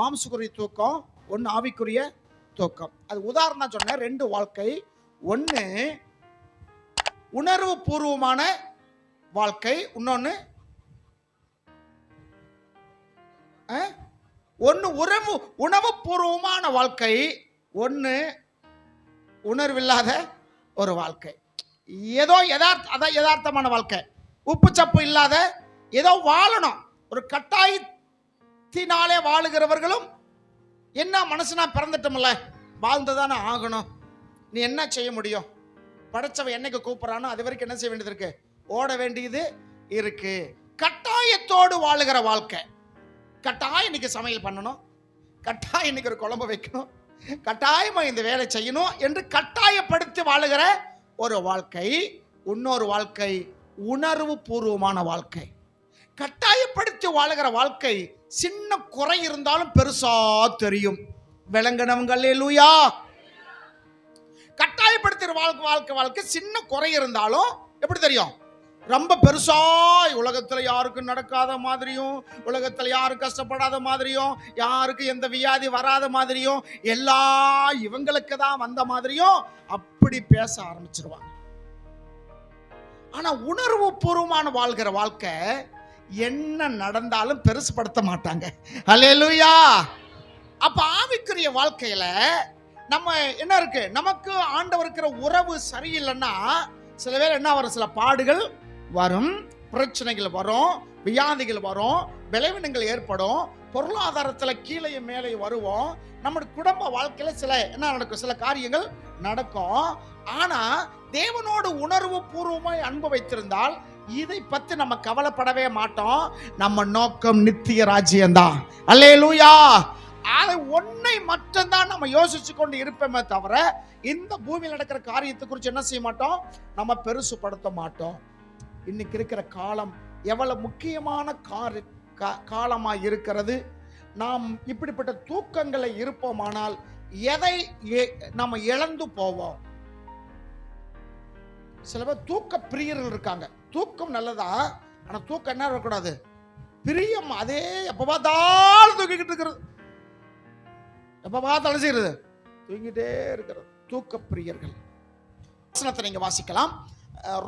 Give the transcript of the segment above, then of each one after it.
மாம்சக்குரிய தூக்கம், ஒன்று ஆவிக்குரிய தூக்கம். அது உதாரணம் சொன்னேன். 2 வாழ்க்கை. ஒன்று உணர்வு பூர்வமான வாழ்க்கை, இன்னொன்று உணவு பூர்வமான வாழ்க்கை, ஒன்று உணர்வில்லாத ஒரு வாழ்க்கை. ஏதோ யதார்த்தமான வாழ்க்கை, உப்பு சப்பு இல்லாத ஏதோ வாழணும். ஒரு கட்டாயத்தினாலே வாழுகிறவர்களும் என்ன, மனசுனா பிறந்துட்டோம்ல, வாழ்ந்துதானே ஆகணும். நீ என்ன செய்ய முடியும்? படைச்சவன் என்னைக்கு கூப்பிடறானோ அது வரைக்கும் என்ன செய்ய வேண்டியது இருக்கு? ஓட வேண்டியது இருக்கு. கட்டாயத்தோடு வாழுகிற வாழ்க்கை. கட்டாயம் இன்னைக்கு சமையல் பண்ணணும், கட்டாயம் இன்னைக்கு ஒரு குழம்பு வைக்கணும், கட்டாயமா இந்த வேலை செய்யணும் என்று கட்டாயப்படுத்தி வாழுகிற ஒரு வாழ்க்கை. இன்னொரு வாழ்க்கை உணர்வு பூர்வமான வாழ்க்கை. கட்டாயப்படுத்தி வாழுகிற வாழ்க்கை சின்ன குறை இருந்தாலும் பெருசா தெரியும். விளங்கினவங்க அல்லேலூயா. கட்டாயப்படுத்துகிற வாழ்க்கை சின்ன குறை இருந்தாலும் எப்படி தெரியும்? ரொம்ப பெருசாய் உலகத்துல யாருக்கும் நடக்காத மாதிரியும், உலகத்துல யாரும் கஷ்டப்படாத மாதிரியும், யாருக்கு எந்த வியாதி வராத மாதிரியும், எல்லா இவங்களுக்கு தான் வந்த மாதிரியும் அப்படி பேச ஆரம்பிச்சிருவாங்க. ஆனா உணர்வு பூர்வமான வாழ்கிற வாழ்க்கை என்ன நடந்தாலும் பெருசுபடுத்த மாட்டாங்க. அல்லேலூயா. அப்ப ஆவிக்குரிய வாழ்க்கையில நம்ம என்ன இருக்கு? நமக்கு ஆண்டவர் இருக்கிற உறவு சரியில்லைன்னா சில பேர் என்ன வரும்? சில பாடுகள் வரும், பிரச்சனைகள் வரும், வியாதிகள் வரும், விளைவினங்கள் ஏற்படும், பொருளாதாரத்தில் கீழே மேலே வருவோம். நம்முடைய குடும்ப வாழ்க்கையில சில என்ன நடக்கும்? சில காரியங்கள் நடக்கும். ஆனா தேவனோடு உணர்வு பூர்வமாய் அன்பு வைத்திருந்தால் இதை பத்தி நம்ம கவலைப்படவே மாட்டோம். நம்ம நோக்கம் நித்திய ராஜ்யம்தான். அல்லேலூயா. அதை ஒன்னை மட்டும்தான் நம்ம யோசிச்சு கொண்டு இருப்போமே தவிர இந்த பூமியில் நடக்கிற காரியத்தை குறித்து என்ன செய்ய மாட்டோம்? நம்ம பெருசுபடுத்த மாட்டோம். இன்னைக்கு இருக்கிற காலம் எவ்வளவு முக்கியமான காலமா இருக்கிறது. நாம் இப்படிப்பட்ட தூக்கங்களை இருப்போமானால் எதை நம்ம இழந்து போவோம்? சில பேர் தூக்க பிரியர்கள் இருக்காங்க. தூக்கம் நல்லதா, ஆனா தூக்கம் என்ன இருக்கக்கூடாது? பிரியம். அதே எப்ப பார்த்தாலும் தூக்கிக்கிட்டு இருக்கிறது, எப்ப பார்த்தாலும் செய்யறது, தூங்கிட்டே இருக்கிறது. தூக்க பிரியர்கள். வசனத்தை நீங்க வாசிக்கலாம்.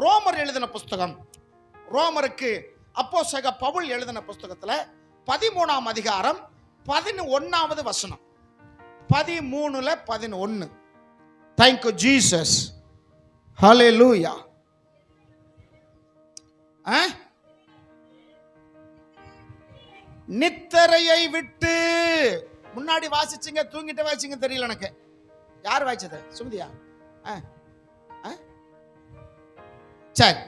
ரோமர் எழுதின புஸ்தகம், ரோமருக்கு அப்போஸ்தலனாகிய பவுல் எழுதின புஸ்தகத்துல 13ஆம் அதிகாரம் 11வது வசனம். 13:11. Thank you Jesus. Hallelujah. நித்திரையை விட்டு, முன்னாடி வாசிச்சிங்க, தூங்கிட்டு வாசிங்க, தெரியல எனக்கு. யார் வாய்ச்சது? சுமதியா? சரி.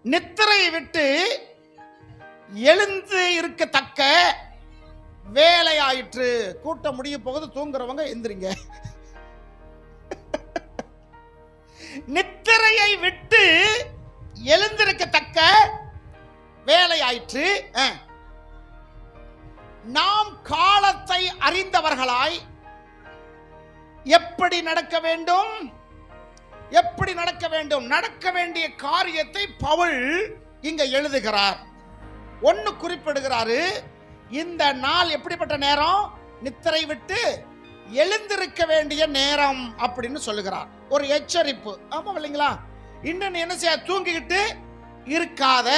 நித்திரையை விட்டு எழுந்து இருக்கத்தக்க வேலை ஆயிற்று. கூட்டம் முடிய போகுது, தூங்குறவங்க எந்திரிங்க. நித்திரையை விட்டு எழுந்திருக்கத்தக்க வேலை ஆயிற்று. நாம் காலத்தை அறிந்தவர்களாய் எப்படி நடக்க வேண்டும்? எப்படி நடக்க வேண்டும்? நடக்க வேண்டிய காரியத்தை பவுல் இங்க எழுதுகிறார். ஒன்னு குறிப்பிடுகிறாரு. இந்த நாள் எப்படிப்பட்ட நேரம்? நித்திரை விட்டு எழுந்திருக்க வேண்டிய நேரம் அப்படின்னு சொல்லுகிறார். ஒரு எச்சரிப்பு. ஆமா இல்லைங்களா? இன்னும் என்ன செய்ய? தூங்கிக்கிட்டு இருக்காத.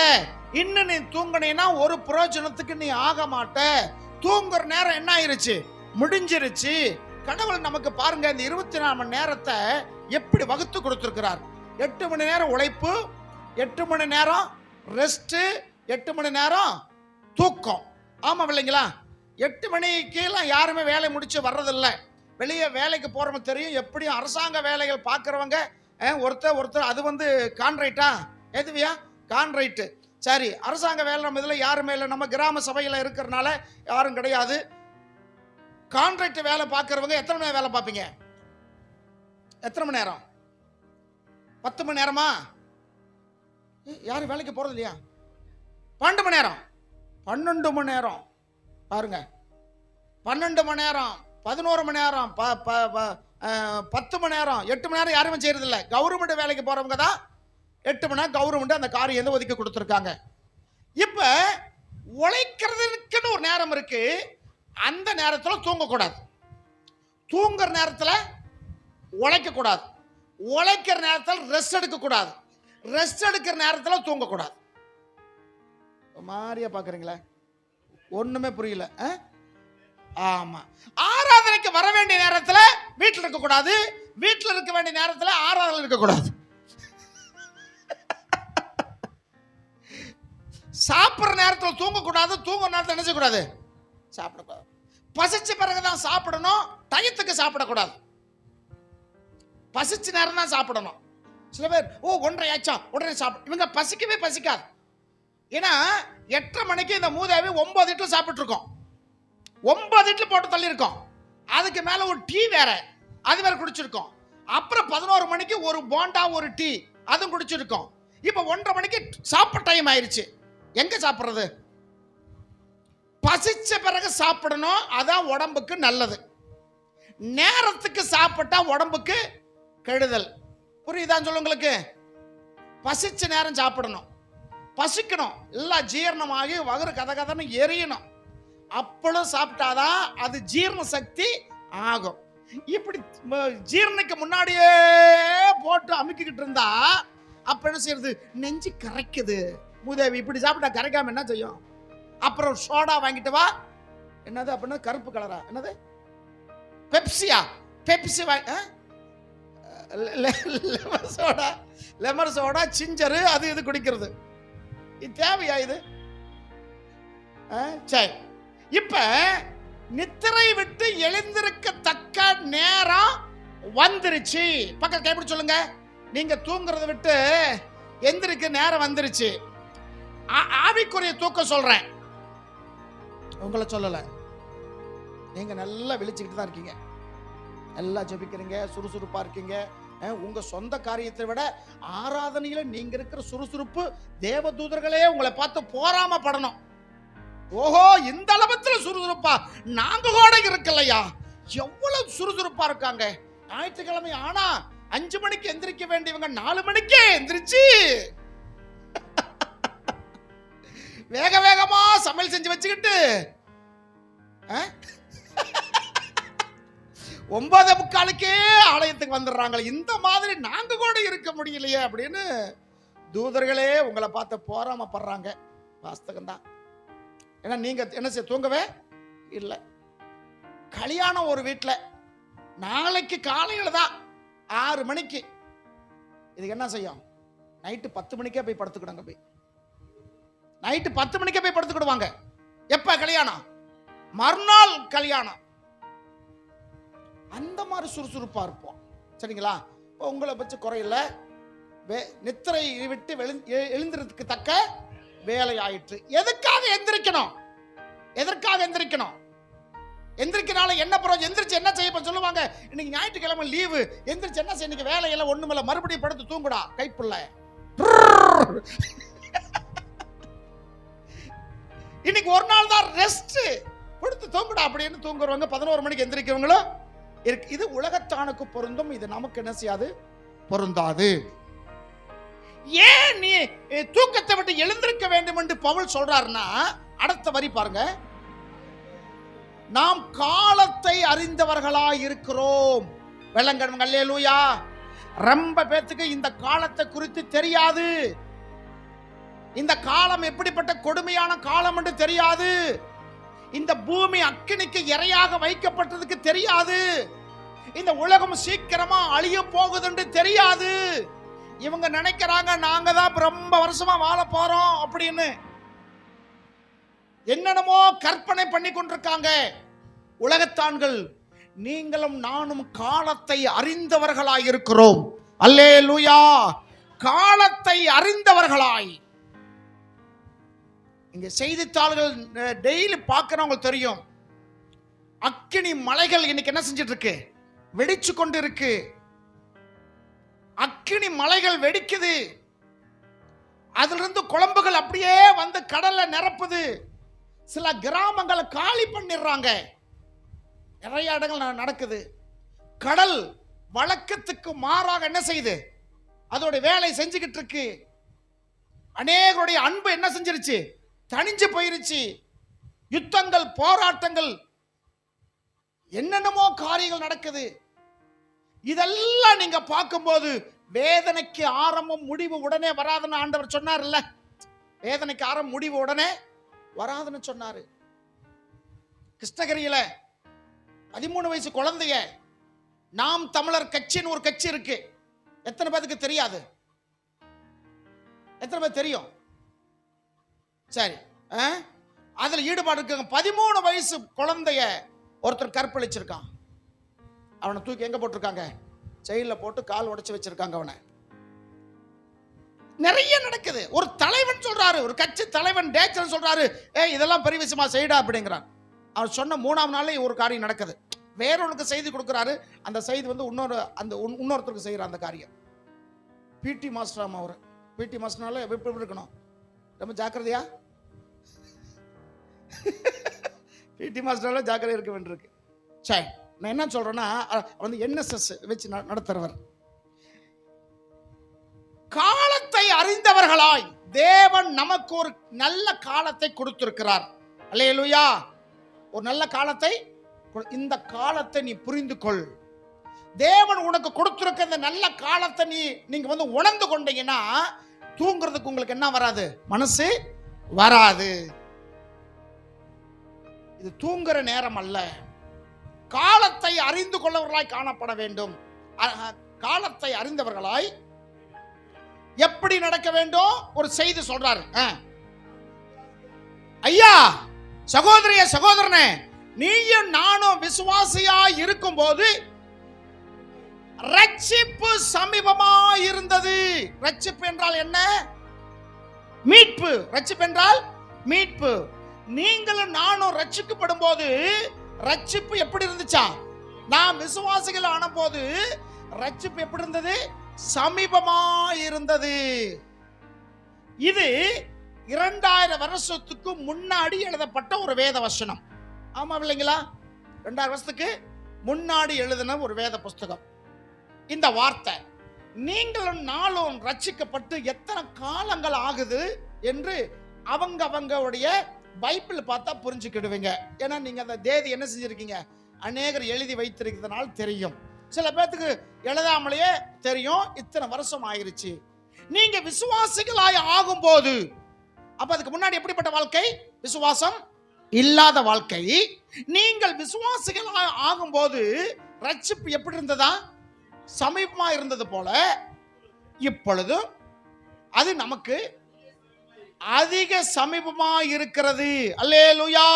இன்னும் நீ தூங்கினா ஒரு பிரயோஜனத்துக்கு நீ ஆக மாட்ட. தூங்குற நேரம் என்ன ஆயிருச்சு? முடிஞ்சிருச்சு. கடவுள் நமக்கு பாருங்க இந்த 24 மணி நேரத்தை எப்படி வகுத்து கொடுத்திருக்கிறார். 8 மணி நேரம் உழைப்பு, 8 மணி நேரம் ரெஸ்ட், 8 மணி நேரம் தூக்கம். ஆமா இல்லைங்களா? 8 மணிக்கெல்லாம் யாருமே வேலை முடிச்சு வர்றதில்லை. வெளியே வேலைக்கு போறவங்க தெரியும். எப்படியும் அரசாங்க வேலைகள் பார்க்குறவங்க ஒருத்தர் அது வந்து கான்ட்ராக்டா? எதுவியா? கான்ட்ராக்ட். சரி, அரசாங்க வேலை நம்ம இதில் யாருமே இல்லை. நம்ம கிராம சபையில் இருக்கிறனால யாரும் கிடையாது. கான்ட்ராக்ட் வேலை பார்க்குறவங்க எத்தனை மணி நேரம் வேலை பார்ப்பீங்க? எத்தனை மணி நேரம்? 10 மணி நேரமா? யாரும் வேலைக்கு போறது இல்லையா? 12 மணி நேரம், 12 மணி நேரம் பாருங்க. 12 மணி நேரம், 11 மணி நேரம், 10 மணி நேரம், 8 மணி நேரம் யாருமே செய்யறது இல்லை. கவர்மெண்ட் வேலைக்கு போறவங்க தான் 8 மணி நேரம் கவர்மெண்ட் அந்த காரியம் ஒதுக்கி கொடுத்துருக்காங்க. இப்ப உழைக்கிறதுக்குன்னு ஒரு நேரம் இருக்கு, அந்த நேரத்தில் தூங்கக்கூடாது. தூங்குற நேரத்தில் உழைக்கக்கூடாது. உழைக்கிற நேரத்தில் ரெஸ்ட் எடுக்கக்கூடாது. ரெஸ்ட் எடுக்கிற நேரத்தில் தூங்கக்கூடாது. மாதிரியா பார்க்குறீங்களா? ஒன்றுமே புரியல. ஆமா, ஆராதனைக்கு வர வேண்டிய நேரத்தில் வீட்டில் இருக்கக்கூடாது. வீட்டில் இருக்க வேண்டிய நேரத்தில் ஆராதனை இருக்கக்கூடாது. சாப்பிட்ற நேரத்தில் தூங்கக்கூடாது. தூங்குற நேரத்தில் என்ன செய்யக்கூடாது? சாப்பிடக்கூடாது. பசிச்ச பிறகுதான் சாப்பிடணும். டயத்துக்கு சாப்பிடக்கூடாது. பசிச்ச நேரம் தான் சாப்பிடணும். சில பேர் 1:30 ஆச்சா உடனே சாப்பிட, இவங்க பசிக்கவே பசிக்காது. ஏன்னா 8:30 மணிக்கு இந்த மூதாவி 9 இட்லி சாப்பிட்டு இருக்கோம். 9 இட்லி போட்டு தள்ளி இருக்கோம். அதுக்கு மேல ஒரு டீ வேற, அது வேற குடிச்சிருக்கோம். அப்புறம் 11 மணிக்கு ஒரு போண்டா ஒரு டீ அதுவும் குடிச்சிருக்கோம். இப்ப 1:30 மணிக்கு சாப்பிட டைம் ஆயிருச்சு. எங்க சாப்பிடுறது? பசிச்ச பிறகு சாப்பிடணும். அதான் உடம்புக்கு நல்லது. நேரத்துக்கு சாப்பிட்டா உடம்புக்கு கெடுதல். புரியுதான்னு சொல்ல உங்களுக்கு? பசிச்ச நேரம் சாப்பிடணும். பசிக்கணும், எல்லாம் ஜீரணமாகி வகுறு கதகதன்னு எரியணும். அப்பளும் சாப்பிட்டாதான் அது ஜீரண சக்தி ஆகும். இப்படி ஜீரணிக்கு முன்னாடியே போட்டு அமுக்கிக்கிட்டு இருந்தா அப்ப என்ன செய்யறது? நெஞ்சு கரைக்குது. மூதேவி இப்படி சாப்பிட்டா கரைக்காம என்ன செய்யும்? அப்புறம் சோடா வாங்கிட்டு வா. என்னது அப்படின்னா கருப்பு கலரா? என்னது? பெப்சியா? பெப்சி லெமன் சோடா சிஞ்சரு அது இது குடிக்கிறது. இது தேவையா இது? சரி, இப்ப நித்திரை விட்டு எழுந்திருக்கத்தக்க நேரம் வந்துருச்சு. பக்கத்துல எப்படி சொல்லுங்க? நீங்க தூங்குறத விட்டு எந்திரிக்க நேரம் வந்துருச்சு. ஆவிக்குரிய தூக்கம் சொல்றேன், உங்களை சொல்லல. நீங்க நல்லா விழிச்சுக்கிட்டு தான் இருக்கீங்க, நல்லா ஜெபிக்கிறீங்க, சுறுசுறுப்பா இருக்கீங்க. உங்க சொந்த காரியத்தை விட ஆராதனையில நீங்க இருக்கிற சுறுசுறுப்பு தேவதூதர்களே உங்களை பார்த்து போராம படணும். ஓஹோ, இந்த அளவுல சுறுசுறுப்பா நாங்க கூட இருக்கலையா? எவ்வளவு சுறுசுறுப்பா இருக்காங்க. ஞாயிற்றுக்கிழமை ஆனா 5 மணிக்கு எந்திரிக்க வேண்டியவங்க 4 மணிக்கே எந்திரிச்சு வேக வேகமா சமையல் செஞ்சு வச்சுக்கிட்டு 9:45 ஆலயத்துக்கு வந்துடுறாங்க. இந்த மாதிரி நாங்க கூட இருக்க முடியலையே அப்படின்னு தூதர்களே உங்களை பார்த்து போராமப்படுறாங்க. வாஸ்தகம் தான். ஏன்னா நீங்க என்ன செய்ய தூங்கவே இல்லை. கல்யாணம் ஒரு வீட்டில் நாளைக்கு காலையில் தான் 6 மணிக்கு. இதுக்கு என்ன செய்யும்? நைட்டு 10 மணிக்கே போய் படுத்துக்கிடுங்க. போய் நைட்டு 10 மணிக்கே போய் படுத்துக்கிடுவாங்க. எப்ப கல்யாணம்? மறுநாள் கல்யாணம். அந்த மாதிரி சுறுசுறுப்பா இருப்போம். சரிங்களா? உங்களை பற்றி குறையில. நித்திரை விட்டு எழுந்திரத்துக்கு தக்க வேலை ஆயிற்று. எதுக்காக எந்திரிக்கணும்? எதற்காக எந்திரிக்கணும்? எந்திரிக்கனால என்ன பிரோஜனம்? எந்திரிச்சு என்ன செய்ய சொல்லுவாங்க? இன்னைக்கு ஞாயிற்றுக்கிழமை லீவு, எந்திரிச்சு என்ன செய்ய? இன்னைக்கு வேலையெல்லாம் ஒண்ணுமில்ல, மறுபடியும் படுத்து தூங்குடா கைப்புள்ள. இன்னைக்கு ஒரு நாள் தான் ரெஸ்ட், படுத்து தூங்குடா அப்படின்னு தூங்குறவங்க 11 மணிக்கு எந்திரிக்கிறவங்களும் இருக்கு. இது உலகத்தானுக்கு பொருந்தும், இது நமக்கு என்ன செய்யாது? பொருந்தாது. ஏன் நீ தூக்கத்தை விட்டு எழுந்திருக்க வேண்டும் என்று பவுல் சொல்றாருன்னா, அடுத்த வரி பாருங்க. நாம் காலத்தை அறிந்தவர்களாய் இருக்கிறோம். வெள்ளங்கடன் அல்லேலூயா. ரொம்ப பேத்துக்கு இந்த காலத்தை குறித்து தெரியாது. இந்த காலம் எப்படிப்பட்ட கொடுமையான காலம் என்று தெரியாது. இந்த பூமி அக்கினிக்கு இரையாக வைக்கப்பட்டதுக்கு தெரியாது. இந்த உலகம் சீக்கிரமா அழிய போகுது என்று தெரியாது. இவங்க நினைக்கிறாங்க நாங்க தான் ரொம்ப வருஷமா வாழ போறோம் அப்படின்னு. என்னென்னமோ கற்பனை பண்ணி கொண்டிருக்காங்க உலகத்தான்கள். நீங்களும் நானும் காலத்தை அறிந்தவர்களாய் இருக்கிறோம். அல்லேலூயா. காலத்தை அறிந்தவர்களாய். இங்க செய்தித்தாள்கள் டெய்லி பார்க்கிறவங்க தெரியும். அக்கினி மலைகள் இன்னைக்கு என்ன செஞ்சிட்டு இருக்கு? வெடிச்சு கொண்டு இருக்கு. அக்கினி மலைகள் வெடிக்குது. அதிலிருந்து குழம்புகள் அப்படியே வந்து கடல்ல நிரப்புது. சில கிராமங்களை காலி பண்ணிடுறாங்க. நிறைய இடங்கள் நடக்குது. கடல் வழக்கத்துக்கு மாறாக என்ன செய்யுது? அதோட வேலை செஞ்சுக்கிட்டு இருக்கு. அநேகருடைய அன்பு என்ன செஞ்சிருச்சு? தனிஞ்சு போயிருச்சு. யுத்தங்கள், போராட்டங்கள் என்னென்னமோ காரியங்கள் நடக்குது. இதெல்லாம் நீங்க பார்க்கும்போது வேதனைக்கு ஆரம்பம் முடிவு உடனே வராதுன்னு ஆண்டவர் சொன்னார்ல. வேதனைக்கு ஆரம்பம் முடிவு உடனே வராதுன்னு சொன்னாரு. கிருஷ்ணகிரியில 13 வயசு குழந்தைய நாம் தமிழர் கட்சின்னு ஒரு கட்சி இருக்கு. எத்தனை பேருக்கு தெரியாது? எத்தனை பேர் தெரியும்? சரி, அதுல ஈடுபாடு இருக்காங்க. 13 வயசு குழந்தைய ஒருத்தர் கற்பழிச்சிருக்கான். அவனை தூக்கி எங்க போட்டிருக்காங்க? ஜெயில போட்டு கால் உடைச்சு வச்சிருக்காங்க அவனை. நிறைய நடக்குது. ஒரு தலைவன் சொல்றாரு, ஒரு கட்சி தலைவன் டேச்சர் சொல்றாரு, இதெல்லாம் பெரிய விஷயமா செய்டா அப்படிங்கிறான். அவர் சொன்ன 3ஆம் நாளே ஒரு காரியம் நடக்குது. வேறொருக்கு செய்தி கொடுக்கிறாரு. அந்த செய்தி வந்து இன்னொருத்தருக்கு செய்யற அந்த காரியம். பிடி மாஸ்டர் அவர். பிடி மாஸ்டர்னால எப்படி இருக்கணும்? ரொம்ப ஜாக்கிரதையா. பிடி மாஸ்டர்னால ஜாக்கிரதை இருக்க வேண்டியிருக்கு. சரி, நான் என்ன சொல்றேன்னா, வந்து NSS வச்சு நடத்துறவர். காலத்தை அறிந்தவர்களாய் தேவன் நமக்கு ஒரு நல்ல காலத்தை கொடுத்திருக்கிறார். அல்லேலூயா. ஒரு நல்ல காலத்தை, இந்த காலத்தை நீ புரிந்து கொள். தேவன் உனக்கு கொடுத்திருக்க இந்த நல்ல காலத்தை நீங்க வந்து உணர்ந்து கொண்டீங்கன்னா தூங்குறதுக்கு உங்களுக்கு என்ன வராது? மனசு வராது. இது தூங்குற நேரம் அல்ல. காலத்தை அறிந்து கொள்ளவர்களாய் காணப்பட வேண்டும். காலத்தை அறிந்தவர்களாய் எப்படி நடக்க வேண்டும்? ஒரு செய்தி சொல்றாரு. ஐயா, சகோதரிய சகோதரனே, நீயும் நானும் விசுவாசியா இருக்கும் போது ரட்சிப்பு சமீபமா இருந்தது. ரட்சிப்பு என்றால் என்ன? மீட்பு. ரட்சிப்பு என்றால் மீட்பு. நீங்களும் நானும் ரட்சிக்கப்படும் போது ரட்சிப்பு எப்படி இருந்துச்சா? நாம் விசுவாசிகள் ஆன போது ரட்சிப்பு எப்படி இருந்தது? சமீபமா இருந்தது. இது 2000 வருஷத்துக்கு முன்னாடி எழுதப்பட்ட ஒரு வேத வசனம். ஆமா இல்லைங்களா? 2000 வருஷத்துக்கு முன்னாடி எழுதின ஒரு வேத புஸ்தகம். இந்த வார்த்தை நீங்களும் நாளும் ரட்சிக்கப்பட்டு எத்தனை காலங்கள் ஆகுது என்று அவங்களுடைய பைபிள் பார்த்தா புரிஞ்சுக்கிடுவீங்க. ஏன்னா நீங்க அந்த தேதி என்ன செஞ்சிருக்கீங்க? அநேகர் எழுதி வைத்திருக்கிறதுனால தெரியும். சில பேத்துக்கு எழுதாமலேயே தெரியும், இத்தனை வருஷம் ஆயிருச்சு. நீங்க விசுவாசிகளாய் ஆகும் போது, அப்ப அதுக்கு முன்னாடி எப்படிப்பட்ட வாழ்க்கை? விசுவாசம் இல்லாத வாழ்க்கை. நீங்கள் விசுவாசிகளாய் ஆகும் போது ரட்சிப்பு எப்படி இருந்ததா? சமீபமா இருந்தது போல இப்பொழுது அது நமக்கு அதிக சமீபமா இருக்கிறது. அல்லேலூயா.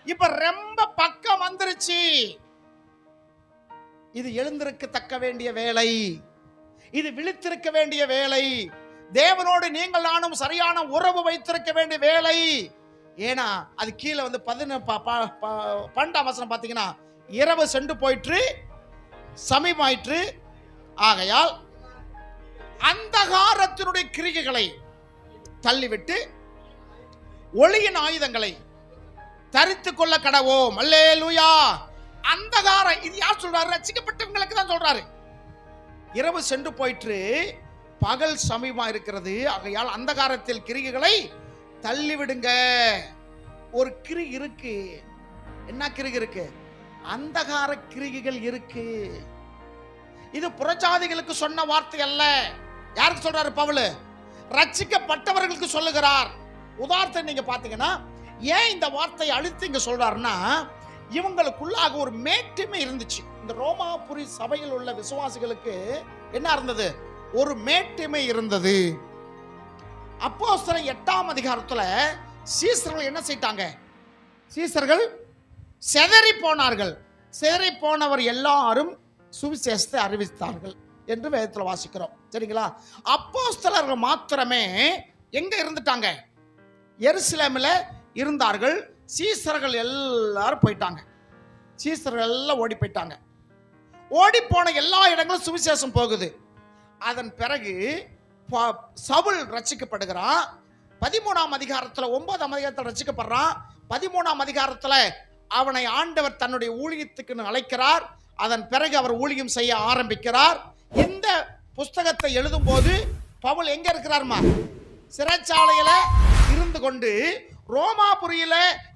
இப்ப ரொம்ப பக்கம் வந்துருச்சு. இது எழுந்திருக்கத்தக்க வேண்டிய வேலை. இது விழித்திருக்க வேண்டிய வேலை. தேவனோடு நீங்கள் நானும் சரியான உறவு வைத்திருக்க வேண்டிய வேலை. ஏன்னா அது கீழே வந்து 12ஆம் வசனம் பார்த்தீங்கன்னா, இரவு சென்று போயிற்று, சமீபமாயிற்று. ஆகையால் அந்தகாரத்தினுடைய கிரிகைகளை தள்ளிவிட்டு ஒளியின் ஆயுதங்களை தரித்துக் கொள்ள கடவோம். அல்லேலூயா. அந்தகாரம், இது யார் சொல்றாரு? ரட்சிக்கப்பட்டவங்களுக்கு தான் சொல்றாரு. இரவு சென்று போயிற்று, பகல் சமீபமா இருக்கிறது. ஆகையால் அந்தகாரத்தில் கிரிகைகளை தள்ளிவிடுங்க. ஒரு கிரி இருக்கு. என்ன கிரிகை இருக்கு? அந்தகார கிரிகைகள் இருக்கு. இது புறஜாதிகளுக்கு சொன்ன வார்த்தை அல்ல. யாருக்கு சொல்றாரு பவுல்? ரட்சிக்கப்பட்டவர்களுக்கு சொல்லுகிறார். உதாரணத்தை நீங்க பாத்தீங்கன்னா, ஏன் இந்த வார்த்தையை அழுத்தி இங்க சொல்றாருன்னா, இவங்களுக்குள்ளாக ஒரு மேட்டிமை இருந்துச்சு. இந்த ரோமாபுரி சபையில் உள்ள விசுவாசிகளுக்கு என்ன இருந்தது? ஒரு மேட்டிமை இருந்தது. அப்போஸ்தலர் 8ஆம் அதிகாரத்துல சீசர்கள் என்ன செய்தாங்க? சீசர்கள் சிதறி போனார்கள். சிதறி போனவர் எல்லாரும் சுவிசேஷத்தை அறிவித்தார்கள் என்று வேதத்தில் வாசிக்கிறோம். சரிங்களா? அப்போஸ்தலர்கள் மாத்திரமே எங்க இருந்துட்டாங்க? எருசலேமில் இருந்தார்கள். சீசர்கள் எல்லாரும் போயிட்டாங்க. சீசர்கள் எல்லாம் ஓடி போயிட்டாங்க. ஓடி போன எல்லா இடங்களும் சுவிசேஷம் போகுது. அதன் பிறகு சவுல் ரட்சிக்கப்படுகிறான். 13ஆம் அதிகாரத்தில் 9ஆம் அதிகாரத்தில் ரட்சிக்கப்படுறான். 13ஆம் அதிகாரத்தில் அவனை ஆண்டவர் தன்னுடைய ஊழியத்துக்கு அழைக்கிறார். அதன் பிறகு அவர் ஊழியம் செய்ய ஆரம்பிக்கிறார். இந்த புஸ்தகத்தை எழுதும் போது பவுல் எங்க இருக்கிறார்மா? சிறைச்சாலையில இருந்து கொண்டு ரோமாபுரியில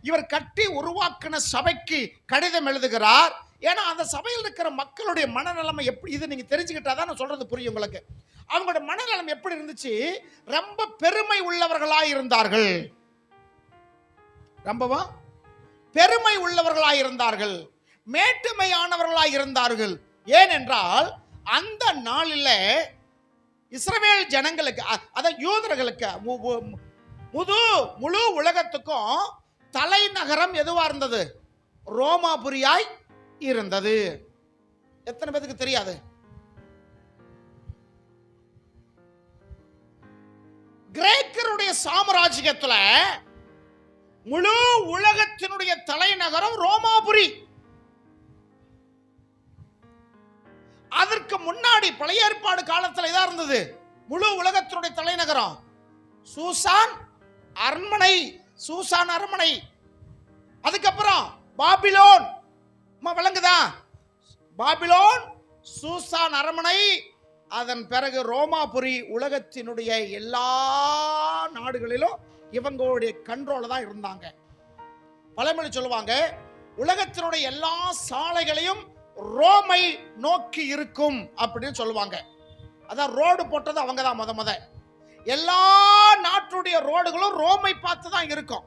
இவர் கட்டி உருவாக்கின சபைக்கு கடிதம் எழுதுகிறார். ஏன்னா அந்த சபையில் இருக்கிற மக்களுடைய மனநிலைமை எப்படி, இது நீங்க தெரிஞ்சுக்கிட்டாதான் நான் சொல்றது புரியும் உங்களுக்கு. அவங்களுடைய மனநிலைமை எப்படி இருந்துச்சு? ரொம்ப பெருமை உள்ளவர்களாய் இருந்தார்கள். ரொம்பவா பெருமை உள்ளவர்களாய் இருந்தார்கள், மேட்டுமையானவர்களாய் இருந்தார்கள். ஏனென்றால் அந்த நாளில் இஸ்ரவேல் ஜனங்களுக்கு, அத யூதர்களுக்கு, முழு உலகத்துக்கும் தலைநகரம் எதுவா இருந்தது? ரோமாபுரியாய் இருந்தது. எத்தனை பேருக்கு தெரியாது? கிரேக்கருடைய சாம்ராஜ்யத்துல முழு உலகத்தினுடைய தலைநகரம் ரோமாபுரி. அதற்கு முன்னாடி பழைய ஏற்பாடு காலத்தில் இதா இருந்தது. முழு உலகத்தினுடைய தலைநகரம் சூசான் அரண்மனை. சூசான் அரண்மனை. அதுக்கப்புறம் பாபிலோன். விளங்குதா? பாபிலோன், சூசான் அரண்மனை. அதன் பிறகு ரோமாபுரி. உலகத்தினுடைய எல்லா நாடுகளிலும் இவங்களுடைய கண்ட்ரோல தான் இருந்தாங்க. பழமொழி சொல்லுவாங்க, உலகத்தினுடைய எல்லா சாலைகளையும் ரோமை நோக்கி இருக்கும் அப்படின்னு சொல்லுவாங்க. அதான் ரோடு போட்டது அவங்க தான் முத. எல்லா நாட்டுடைய ரோடுகளும் ரோமை பார்த்து தான் இருக்கும்.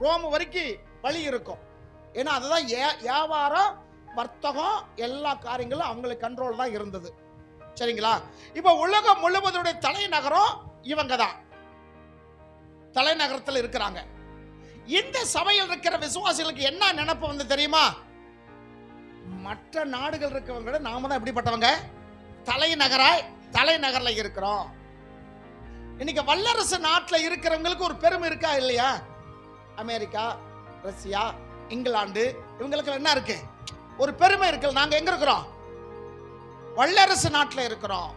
ரோம் வரைக்கும் வழி இருக்கும். ஏன்னா அதுதான் வியாபாரம், வர்த்தகம், எல்லா காரியங்களும் அவங்களுக்கு கண்ட்ரோல் தான் இருந்தது. சரிங்களா? இப்ப உலகம் முழுவதுடைய தலைநகரம் இவங்க தான் தலைநகரத்தில் இருக்கிறாங்க. இந்த சபையில் இருக்கிற விசுவாசிகளுக்கு என்ன நினைப்பு வந்து தெரியுமா? மற்ற நாடுகள் இருக்கவங்க நாம தான் எப்படிப்பட்டவங்க? தலைநகர்ல இருக்கிறோம். இன்னைக்கு வல்லரசு நாட்டில் இருக்கிறவங்களுக்கு ஒரு பெருமை இருக்கா இல்லையா? அமெரிக்கா, ரஷ்யா, இங்கிலாந்து, இவங்களுக்கு என்ன இருக்கு? ஒரு பெருமை இருக்கு. நாங்க எங்க இருக்கிறோம்? வல்லரசு நாட்டில் இருக்கிறோம்.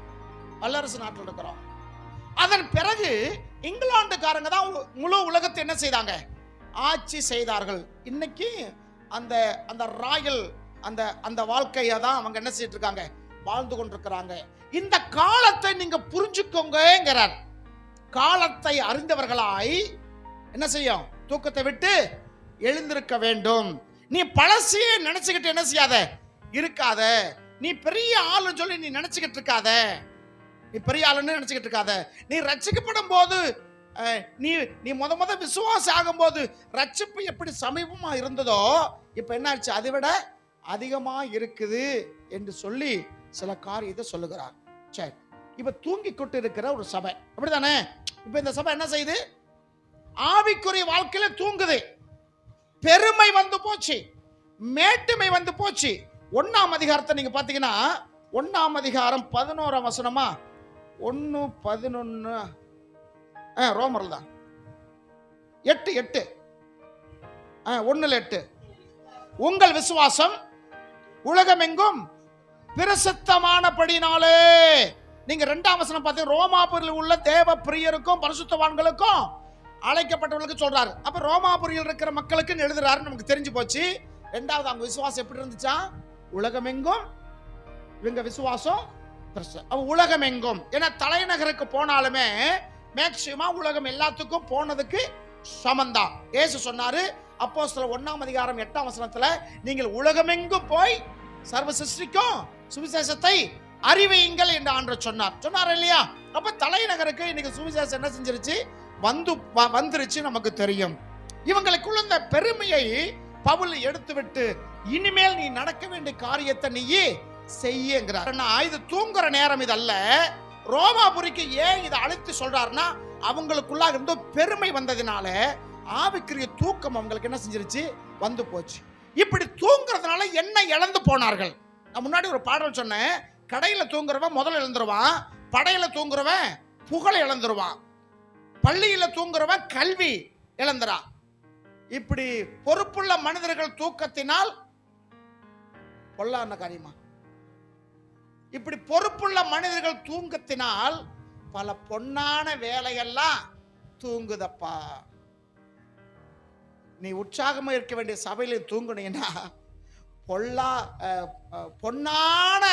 அதன் பிறகு இங்கிலாந்துக்காரங்க தான் முழு உலகத்தை என்ன செய்தாங்க? ஆட்சி செய்தார்கள். இன்னைக்கு அந்த ராயல் அந்த வாழ்க்கையை தான் அவங்க என்ன செய்யிட்டு இருக்காங்க? வாழ்ந்து கொண்டிருக்கிறாங்க. இந்த காலத்தை நீங்க புரிஞ்சுக்கோங்கிறார். காலத்தை அறிந்தவர்களாய் என்ன செய்யும்? தூக்கத்தை விட்டு எழுந்திருக்க வேண்டும். நீ பழசையே நினைச்சுக்கிட்டு என்ன செய்யாத இருக்காத. நீ பெரிய ஆளுன்னு சொல்லி நீ நினைச்சுக்கிட்டு இருக்காத. நீ ரட்சிக்கப்படும் போது, நீ முத விசுவாசம் ஆகும் போது ரட்சிப்பு எப்படி சமீபமா இருந்ததோ இப்ப என்ன ஆச்சு? அதை விட அதிகமா இருக்குது என்று சொல்லி சில காரியத்தை சொல்லுகிறார். சரி, இப்ப தூங்கி கொண்டு இருக்கிற ஒரு சபை அப்படித்தானே? இப்ப இந்த சபை என்ன செய்யுது? ஆவிக்குரிய வாழ்க்கையில தூங்குது. பெருமை வந்து போச்சு, மேட்டுமை வந்து போச்சு. 1ஆம் அதிகாரத்தை நீங்க பாத்தீங்கன்னா 1ஆம் அதிகாரம் 11ஆம் வசனமா 1:11 ரோமர்ல தான் 8 1:8 உங்கள் விசுவாசம் உலகமெங்கும் பிரசித்தமானபடினாலே. நீங்க 2ஆம் வசனம் பார்த்தீங்க, ரோமாபுரியில் உள்ள தேவ பிரியருக்கும் பரிசுத்தவான்களுக்கும் அழைக்கப்பட்டவர்களுக்கு சொல்றாரு. அப்ப ரோமாபுரியில் இருக்கிற மக்களுக்கு எழுதுறாரு, நமக்கு தெரிஞ்சு போச்சு. 2வது அவங்க விசுவாசம் எப்படி இருந்துச்சா? உலகமெங்கும் இவங்க விசுவாசம் உலகமெங்கும். ஏன்னா தலைநகருக்கு போனாலுமே மேக்சிமம் உலகம் எல்லாத்துக்கும் போனதுக்கு சமந்தான். இயேசு சொன்னாரு அப்போஸ்தலர் 1ஆம் அதிகாரம் 8ஆம் வசனத்துல, நீங்கள் உலகமெங்கும் போய் சர்வ சிருஷ்டிக்கும் சுவிசேஷத்தை அறிவியுங்கள் என்று ஆண்டவர் சொன்னார் இல்லையா? அப்ப தலைநகருக்கு இன்னைக்கு சுவிசேஷம் என்ன செஞ்சிருச்சு? வந்துருச்சு. நமக்கு தெரியும். இவங்களுக்குள்ள இந்த பெருமையை பவுல் எடுத்துவிட்டு இனிமேல் நீ நடக்க வேண்டிய காரியத்தை நீ செய்யுங்கிறார். இது தூங்குற நேரம் இதல்ல. ரோமாபுரிக்கு ஏன் இதை அழைத்து சொல்றாருன்னா, அவங்களுக்குள்ளாக இருந்த பெருமை வந்ததினால ஆவிக்குரிய தூக்கம் அவங்களுக்கு என்ன செஞ்சிருச்சு? வந்து போச்சு. இப்படி தூங்குறதுனால என்ன இழந்து போனார்கள்? நான் முன்னாடி ஒரு பாடல் சொன்னேன். கடையில தூங்குறவன் முதல்ல இழந்துருவான், படையில தூங்குறவன் புகழ் இழந்துருவான், பள்ளியில தூங்குறவன் கல்வி இழந்துறான். இப்படி பொறுப்புள்ள மனிதர்கள் தூக்கத்தினால் பொல்லாத காரியமா? இப்படி பொறுப்புள்ள மனிதர்கள் தூங்கத்தினால் பல பொன்னான வேலையெல்லாம் தூங்குதப்பா. நீ உற்சாகமா இருக்க வேண்டிய சபையில தூங்குனீங்கன்னா பொன்னான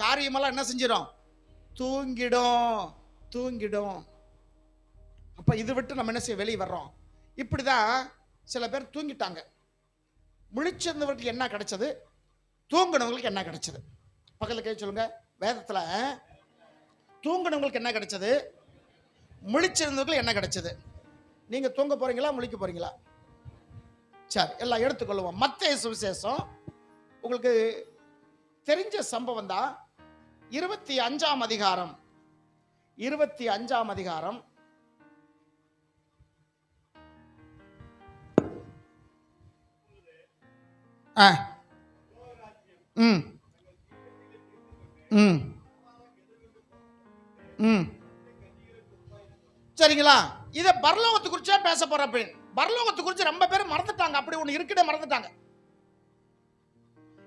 காரியமெல்லாம் என்ன செஞ்சிடும்? தூங்கிடும். அப்ப இது விட்டு நம்ம என்ன செய்ய வெளியே வர்றோம்? இப்படிதான் சில பேர் தூங்கிட்டாங்க. முழிச்சிருந்தவர்களுக்கு என்ன கிடைச்சது, தூங்கினவங்களுக்கு என்ன கிடைச்சது? பக்கத்தில் கேட்க சொல்லுங்க. வேதத்தில் தூங்கினவங்களுக்கு என்ன கிடைச்சது, முழிச்சிருந்தவர்களுக்கு என்ன கிடைச்சது? நீங்க தூங்க போறீங்களா, முழிக்க போறீங்களா? சரி, எல்லாம் எடுத்துக்கொள்வோம். மத்தேயு சுவிசேஷம் உங்களுக்கு தெரிஞ்ச சம்பவம் தான். 25ஆம் அதிகாரம் 25ஆம் அதிகாரம் சரிங்களா? இதை பரலோகத்தை குறிச்சா பேச போறப்ப, பரலோகத்தை குறிச்சு ரொம்ப பேர் மறந்துட்டாங்க. அப்படி ஒண்ணு இருக்குதே, மறந்துட்டாங்க.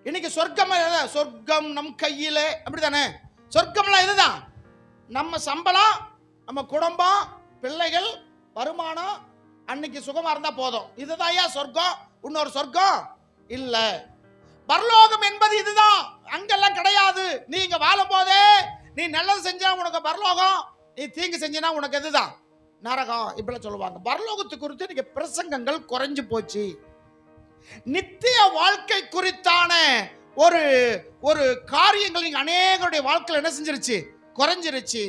இன்னைக்கு சொர்க்கம் சொர்க்கம் நம் கையில, அப்படித்தானே? சொர்க்கம்லாம் இதுதான். நம்ம சம்பளம், நம்ம குடும்பம், பிள்ளைகள், வருமானம், அன்னைக்கு சுகமா இருந்தா போதும். இதுதான் ஐயா சொர்க்கம். இன்னொரு சொர்க்கம் இல்ல. பரலோகம் என்பது இதுதான். அங்கெல்லாம் கிடையாது. நீங்க வாழும் போதே நீ நல்லது செஞ்சா உனக்கு பரலோகம், நீ தீங்கு செஞ்சினா உனக்கு எதுதான் நரகம், இப்படி சொல்லுவாங்க. பரலோகத்து குறித்து இன்னைக்கு பிரசங்கங்கள் குறைஞ்சு போச்சு. நித்திய வாழ்க்கை குறித்தான ஒரு ஒரு காரியங்கள் நீங்க அநேகருடைய வாழ்க்கையில் என்ன செஞ்சிருச்சு, குறைஞ்சிருச்சு.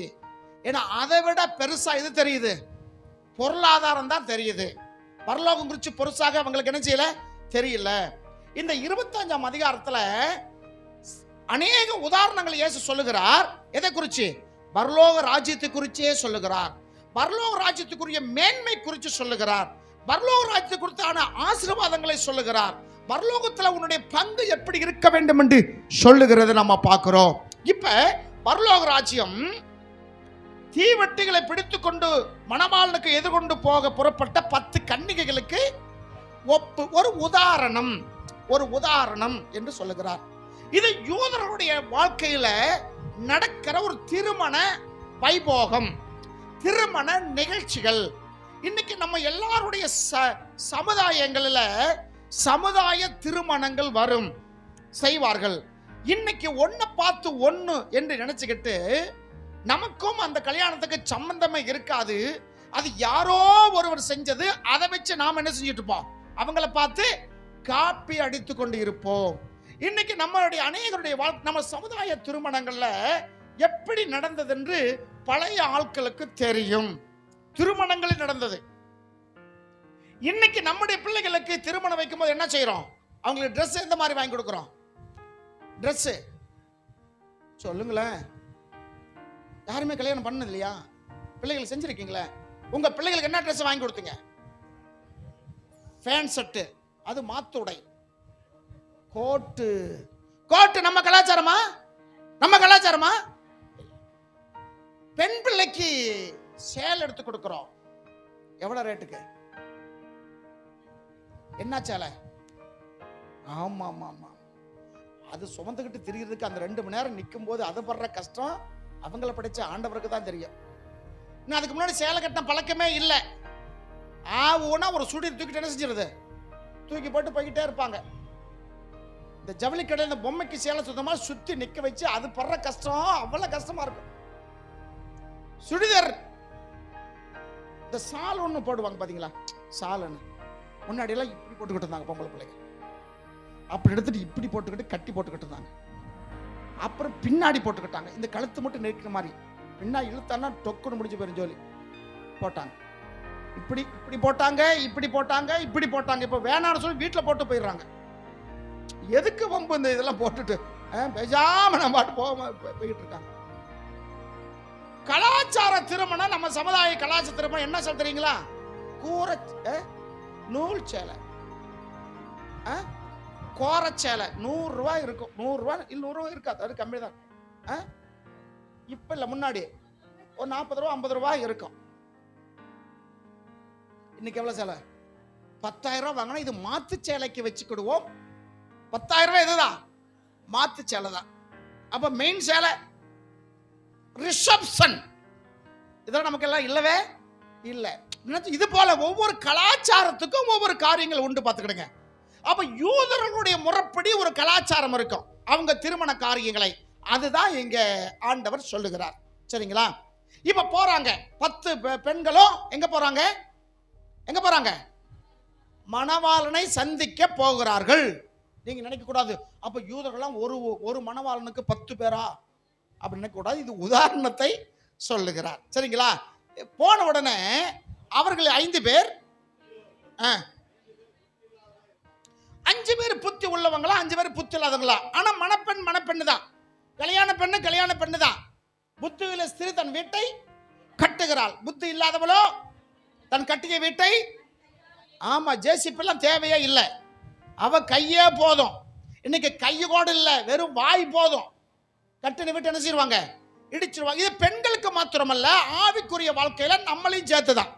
ஏன்னா அதை விட பெருசா இது தெரியுது, பொருளாதாரம் தான் தெரியுது. பரலோகம் குறித்து பெருசாக அவங்களுக்கு என்ன செய்யல, தெரியல. இந்த 25ஆம் அதிகாரத்துல அநேக உதாரணங்கள் இயேசு சொல்லுகிறார். எதை குறிச்சு? பரலோக ராஜ்யத்தை குறிச்சே சொல்லுகிறார். பரலோக ராஜ்யத்துக்குரிய மேன்மை குறித்து சொல்லுகிறார். பரலோக ராஜ்யத்தை குறித்தான ஆசீர்வாதங்களை சொல்லுகிறார். பரலோகத்துல உன்னுடைய பங்கு எப்படி இருக்க வேண்டும் என்று சொல்லுகிறது நம்ம பார்க்கிறோம். இப்ப பரலோக ராஜ்யம் தீவெட்டிகளை பிடித்துக் கொண்டு மணவாளனுக்கு எதிர்கொண்டு போக புறப்பட்ட 10 கன்னிகைகளுக்கு ஒரு உதாரணம் என்று சொல்லுகிறார். இது யூதர்களுடைய வாழ்க்கையில நடக்கிற ஒரு திருமண வைபோகம், திருமண நிகழ்ச்சிகள். இன்னைக்கு நம்ம எல்லாருடைய சமுதாயங்களில் சமுதாய திருமணங்கள் வரும், செய்வார்கள். இன்னைக்கு ஒன்ன பார்த்து ஒன்னு என்று நினைச்சுக்கிட்டு நமக்கும் அந்த கல்யாணத்துக்கு சம்பந்தமே இருக்காது. அது யாரோ ஒருவர் செஞ்சது, அதை வச்சு நாம் என்ன செஞ்சுட்டு இருப்போம், அவங்கள பார்த்து காப்பி அடித்து கொண்டு இருப்போம். இன்னைக்கு நம்மளுடைய அநேகருடைய நம்ம சமுதாய திருமணங்கள்ல எப்படி நடந்தது என்று பழைய ஆட்களுக்கு தெரியும். திருமணங்களில் நடந்தது. இன்னைக்கு நம்முடைய பிள்ளைகளுக்கு திருமணம் வைக்கும் போது என்ன செய்யறோம், அவங்களுக்கு ட்ரெஸ் எந்த மாதிரி வாங்கி கொடுக்கிறோம்? ட்ரெஸ் சொல்லுங்களேன். யாருமே கல்யாணம் பண்ணது இல்லையா? பிள்ளைகள் செஞ்சிருக்கீங்களா? உங்க பிள்ளைகளுக்கு என்ன ட்ரெஸ் வாங்கி கொடுத்தீங்க? ஃபேன் செட்டு, அது மாத்துடை, கோட்டு. கோட்டு நம்ம கலாச்சாரமா? நம்ம கலாச்சாரமா? பெண் பிள்ளைக்கு சேலை எடுத்து கொடுக்கிறோம். எவ்வளவு ரேட்டுக்கு? என்ன சேலை? ஆமா ஆமா ஆமா, அது சுமந்துக்கிட்டு திரிகிறதுக்கு அந்த 2 மணி நேரம் நிற்கும் போது அது படுற கஷ்டம் அவங்கள படிச்ச ஆண்டவருக்கு தான் தெரியும். இன்னும் அதுக்கு முன்னாடி சேலை கட்டின பழக்கமே இல்லை. ஆவுனா ஒரு சுடி தூக்கிட்டு என்ன செஞ்சிருது, தூக்கி போட்டு போய்கிட்டே இருப்பாங்க. இந்த ஜவுளி கடையில் இந்த பொம்மைக்கு சேலை சுத்தமா சுத்தி நிக்க வச்சு அது படுற கஷ்டம் அவ்வளவு கஷ்டமா இருக்கும். சுடிதர், இந்த சால் ஒண்ணு போடுவாங்க பாத்தீங்களா, சால்னு முன்னாடி எல்லாம் இப்படி போட்டுக்கிட்டு இருந்தாங்க பொம்பளை பிள்ளைங்க. அப்படி எடுத்துட்டு இப்படி போட்டுக்கிட்டு கட்டி போட்டுக்கிட்டு இருந்தாங்க. அப்புறம் பின்னாடி போட்டுக்கிட்டாங்க, இந்த கழுத்து மட்டும் நெருக்கிற மாதிரி. பின்னாடி இழுத்தானா டொக்குன்னு முடிஞ்சு போயிரும் ஜோலி போட்டாங்க. இப்படி இப்படி போட்டாங்க, இப்படி போட்டாங்க, இப்படி போட்டாங்க. இப்ப வேணான்னு சொல்லி வீட்டுல போட்டு போயிடுறாங்க. எதுக்கு வம்பு இந்த இதெல்லாம் போட்டுட்டு பேசாம நம்ம பாட்டு போயிட்டு இருக்காங்க. கலாச்சார திருமணம், நம்ம சமுதாய கலாச்சார திருமணம் என்ன சொல்ல தெரியுங்களா? கூரை நூல் சேலை, கோரச்சேலை 100 ரூபாய் இருக்கும். 100 ரூபாய் இல்லை, 100 ரூபாய் இருக்காது, அது கம்மி தான். இப்ப இல்ல, முன்னாடி ஒரு 40 ரூபாய் 50 ரூபாய் இருக்கும். இன்னைக்கு எவ்வளவு சேலை? 10,000 ரூபாய் வாங்கினா இது மாத்து சேலைக்கு வச்சுக்கிடுவோம். 10,000 ரூபாய் இதுதான் மாத்து சேலை தான். அப்ப மெயின் சேலை ரிசப்ஷன் இதெல்லாம் நமக்கு எல்லாம் இல்லவே இல்லை. இது போல ஒவ்வொரு கலாச்சாரத்துக்கும் ஒவ்வொரு காரியங்கள் உண்டு, பார்த்துக்கிடுங்க. அப்ப யூதர்களுடைய முறைப்படி ஒரு கலாச்சாரம் இருக்கும் அவங்க திருமண காரியங்களை. அதுதான் இங்க ஆண்டவர் சொல்லுகிறார். சரிங்களா? இப்ப போறாங்க 10 பெண்களும் எங்க போறாங்க? எங்க போறாங்க? மணவாளனை சந்திக்க போகிறார்கள். நீங்க நினைக்க கூடாது அப்ப யூதர்கள்லாம் ஒரு மணவாளனுக்கு 10 பேரா அப்படி நினைக்க கூடாது. இது உதாரணத்தை சொல்லுகிறார். சரிங்களா? போன உடனே அவர்கள் 5 பேர் 5 பேர் புத்தி உள்ளவங்களா, 5 பேர் புத்தி இல்லாதவங்களா? ஆனா மணப்பெண்ணு தான், கல்யாண பெண்ணு தான். புத்தியுள்ள ஸ்திரீ தன் வீட்டை கட்டுகிறாள், புத்தி இல்லாதவளோ தன் கட்டிய வீட்டை. ஆமா, ஜேசிபி எல்லாம் தேவையே இல்லை, அவ கையே போதும். இன்னைக்கு கைய கூட இல்லை, வெறும் வாய் போதும். கட்டின வீட்டை என்ன செய்வாங்க? இடிச்சிருவாங்க. இது பெண்களுக்கு மாத்திரமல்ல, ஆவிக்குரிய வாழ்க்கையில நம்மளையும் சேர்த்துதான்.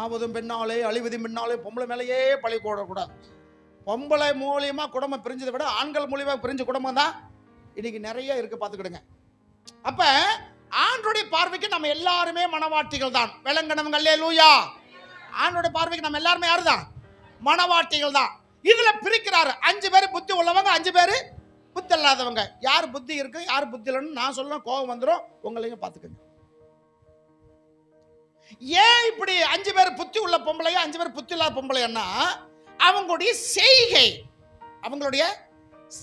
ஆவதும் பெண்ணாலே அழிவதும் பெண்ணாலே, பொம்பளை மேலேயே பழி போடக்கூடாது. பொம்பளை மூலியமா குடும்பம் பிரிஞ்சதை விட ஆண்கள் மூலியமா பிரிஞ்ச குடும்பம் தான் இன்னைக்கு நிறைய இருக்கு, பார்த்துக்கிடுங்க. அப்ப ஆண்டோடைய பார்வைக்கு நம்ம எல்லாருமே மனவாட்டிகள் தான். விளங்கணவங்க அல்லேலூயா. ஆண்டோடைய பார்வைக்கு நம்ம எல்லாருமே யாரு தான்? மனவாட்டிகள் தான். இதுல பிரிக்கிறாரு, 5 பேர் புத்தி உள்ளவங்க, 5 பேர் புத்தி இல்லாதவங்க. யார் புத்தி இருக்கு யார் புத்தி இல்லைன்னு நான் சொல்ல கோபம் வந்துடும், உங்களையும் பார்த்துக்கங்க. ஏன் இப்படி 5 பேர் புத்தி உள்ள பொம்பளையா 5 பேர் புத்தி இல்லாத பொம்பளைன்னா அவங்களுடைய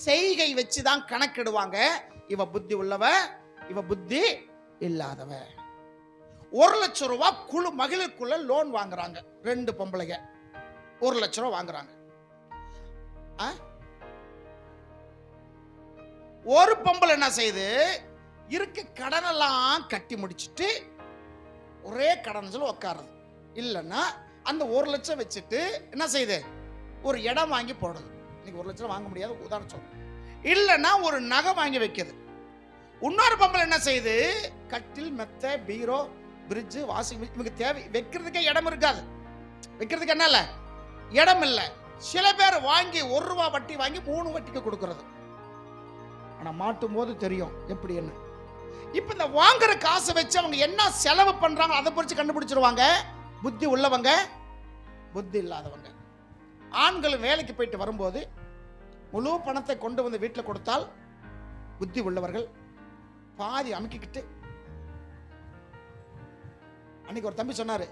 செய்கை வச்சுதான் கணக்கிடுவாங்க. இவ புத்தி உள்ளவ, இவ புத்தி இல்லாதவ. 1 லட்சம் ரூபாய் குழு மகளிருக்குள்ள லோன் வாங்குறாங்க. 2 பொம்பளைங்க 1 லட்சம் ரூபாய் வாங்குறாங்க. ஒரு பொம்பளை என்ன செய்யுது? இருக்க கடனெல்லாம் கட்டி முடிச்சுட்டு ஒரே கடன் சொல்லி உட்காருது. இல்லைன்னா அந்த 1 லட்சம் வச்சுட்டு என்ன செய்யுது? ஒரு இடம் வாங்கி போடுது. இன்னைக்கு 1 லட்சம் வாங்க முடியாது, உதாரணம் சொல்றேன். இல்லைன்னா ஒரு நகை வாங்கி வைக்குது. இன்னொரு பொம்பளை என்ன செய்யுது? கட்டில், மெத்தை, பீரோ, பிரிட்ஜ், வாஷிங் மிஷின், இவங்க தேவை வைக்கிறதுக்கே இடம் இருக்காது. வைக்கிறதுக்கு என்ன இல்லை, இடம் இல்லை. சில பேர் வாங்கி 1 ரூபா வட்டி வாங்கி 3 வட்டிக்கு கொடுக்கறது. ஆனா மாட்டும் போது தெரியும் எப்படி என்ன. இப்ப இந்த வாங்குற காசை வச்சு அவங்க என்ன செலவு பண்றாங்க அதை பொறுத்து கண்டுபிடிச்சிருவாங்க. புத்தி உள்ளவங்க, புத்தி இல்லாதவங்க. ஆண்கள் வேலைக்கு போயிட்டு வரும்போது முழு பணத்தை கொண்டு வந்து வீட்டில் கொடுத்தால் புத்தி உள்ளவர்கள் பாதி அமுக்கிக்கிட்டு. அன்னைக்கு ஒரு தம்பி சொன்னாரு,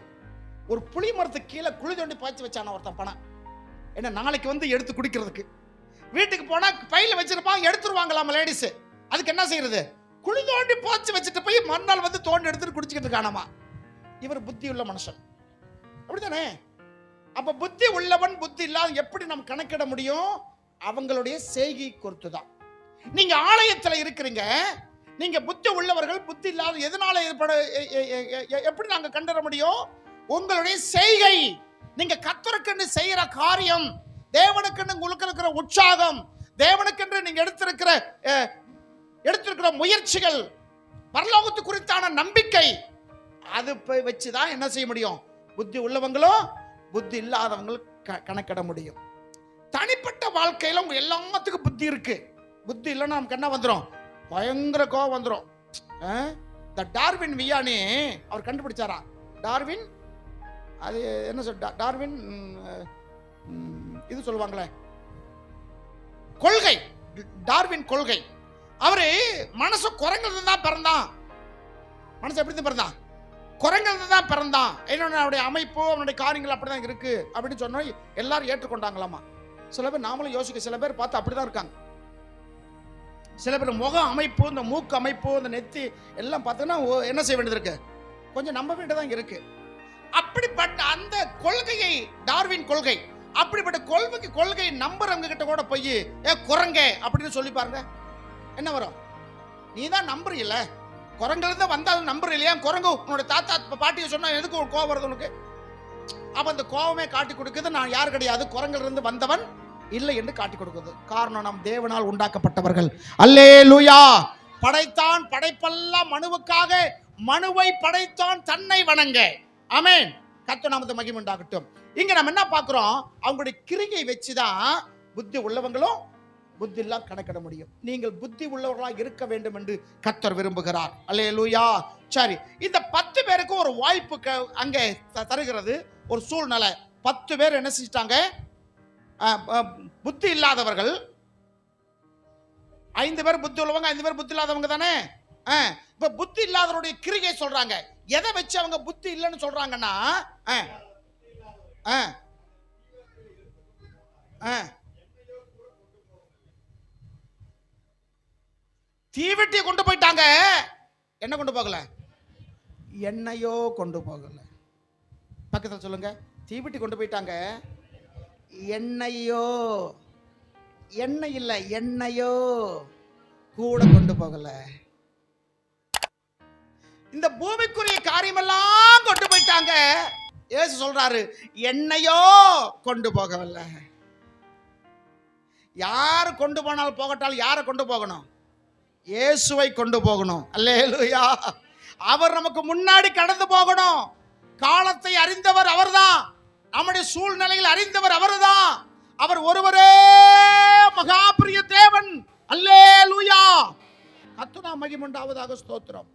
ஒரு புளி மரத்துக்கு கீழே குழி தோண்டி பாய்ச்சி வச்சான ஒருத்தன் பணம். என்ன நாளைக்கு வந்து எடுத்து குடிக்கிறதுக்கு. வீட்டுக்கு போனா பையில வச்சிருப்பாங்க, எடுத்துருவாங்களாம் லேடிஸ். அதுக்கு என்ன செய்யறது? குழி தோண்டி பாய்ச்சி வச்சுட்டு போய் மறுநாள் வந்து தோண்டி எடுத்துட்டு குடிச்சுக்கிட்டு காணாமா. இவர் புத்தி உள்ள மனுஷன், அப்படித்தானே? அப்ப புத்தி உள்ளவன் புத்தி இல்லாத எப்படி நம்ம கணக்கிட முடியும்? அவங்களுடைய செய்கை பொறுத்து தான். நீங்க ஆலயத்துல இருக்கிறீங்க, நீங்க புத்தி உள்ளவர்கள் புத்தி இல்லாத எதனால எப்படி நாங்க கண்டற முடியும்? உங்களுடைய செய்கை. நீங்க கர்த்தருக்கென்று செய்யற காரியம், தேவனுக்கென்று உங்களுக்கு இருக்கிற உற்சாகம், தேவனுக்கென்று நீங்க எடுத்திருக்கிற முயற்சிகள், பரலோகத்து குறித்தான நம்பிக்கை, அது வச்சுதான் என்ன செய்ய முடியும்? புத்தி உள்ளவங்களும் புத்தி இல்லாதவங்களும் கணக்கிட முடியும். தனிப்பட்ட வாழ்க்கையில உங்க எல்லாத்துக்கும் புத்தி இருக்கு. புத்தி இல்லைன்னா நமக்கு என்ன வந்துடும்? பயங்கர கோவம் வந்துடும். டார்வின் விஞ்ஞானி அவர் கண்டுபிடிச்சாரா? டார்வின், அது என்ன சொல், டார்வின் இது சொல்லுவாங்களே கொள்கை, டார்வின் கொள்கை. அவரு மனசு குரங்கு தான் பிறந்தான். மனசு எப்படி பிறந்தான்? குரங்கு தான் பிறந்தான். அவனுடைய அமைப்பு, அவனுடைய காரியங்கள் அப்படிதான் இருக்கு அப்படின்னு சொன்னா எல்லாரும் ஏற்றுக்கொண்டாங்களாமா. சில பேர் நாமளும் யோசிக்க, சில பேர் பார்த்து அப்படிதான் இருக்காங்க. சில பேர் முக அமைப்பு, இந்த மூக்கு அமைப்பு, இந்த நெத்தி எல்லாம் பார்த்தோன்னா என்ன செய்ய வேண்டியது இருக்கு? கொஞ்சம் நம்ப வேண்டியதான் இருக்கு. அப்படிப்பட்ட அந்த கொள்கையை, டார்வின் கொள்கை, அப்படிப்பட்ட கொள்கை நம்புறவங்க கிட்ட கூட போய் குரங்க அப்படின்னு சொல்லி பாருங்க, என்ன வரும்? நீ தான் நம்புறீல்ல, குரங்குல இருந்து வந்தாலும் நம்புற இல்லையா? குரங்கு உன்னோட தாத்தா பாட்டியை சொன்னா எதுக்கு கோவம் வருது உனக்கு? அப்ப அந்த கோவமே காட்டி கொடுக்குது, நான் யார் கிடையாது, குரங்குல இருந்து வந்தவன் இல்லை என்று காட்டி கொடுக்குது. காரணம், நம் தேவனால் உண்டாக்கப்பட்டவர்கள். அல்லேலூயா. படைத்தான், படைப்பெல்லாம் மனுவுக்காக, மனுவை படைத்தான் தன்னை வணங்க. ஆமென். கர்த்தர் நாமத்துக்கு மகிமை உண்டாகட்டும். இங்க நம்ம என்ன பார்க்கிறோம்? அவங்களுடைய கிரியை வச்சுதான் புத்தி உள்ளவங்களும் புத்தி இல்லா கணக்கிட முடியும். நீங்கள் புத்தி உள்ளவர்களாக இருக்க வேண்டும் என்று கர்த்தர் விரும்புகிறார். அல்லேலூயா. சரி, இந்த 10 பேருக்கு ஒரு வாய்ப்பு அங்கே தருகிறது ஒரு சூழ்நிலை. 10 பேர் என்ன செஞ்சிட்டாங்க? புத்தி இல்லாதவர்கள். 5 பேர் புத்தி உள்ளவங்க, 5 பேர் புத்தி இல்லாதவங்க தானே. இப்ப புத்தி இல்லாதவருடைய கிரியை சொல்றாங்க. எதை வச்சு அவங்க புத்தி இல்லைன்னு சொல்றாங்கன்னா, தீவெட்டி கொண்டு போயிட்டாங்க, என்ன கொண்டு போகல? எண்ணெயோ கொண்டு போகல. பக்கத்தில் சொல்லுங்க, தீவெட்டி கொண்டு போயிட்டாங்க, எண்ணெயோ, எண்ணெய் இல்லை, எண்ணெயோ கூட கொண்டு போகல. இந்த பூமிக்குரிய காரியமெல்லாம் கொண்டு போயிட்டாங்க. இயேசு சொல்றாரு, எண்ணெயோ கொண்டு போகவில்லை. யார் கொண்டு போனாலும் போகட்டாலும் யாரை கொண்டு போகணும்? இயேசுவை கொண்டு போகணும். அல்லேலூயா. அவர் நமக்கு முன்னாடி கடந்து போகணும். காலத்தை அறிந்தவர் அவர்தான், நம்முடைய சூழ்நிலையில் அறிந்தவர் அவர்தான். அவர் ஒருவரே மகா பெரிய தேவன். அல்லேலூயா. கர்த்தருக்கு மகிமை உண்டாவதாக. ஸ்தோத்திரம்.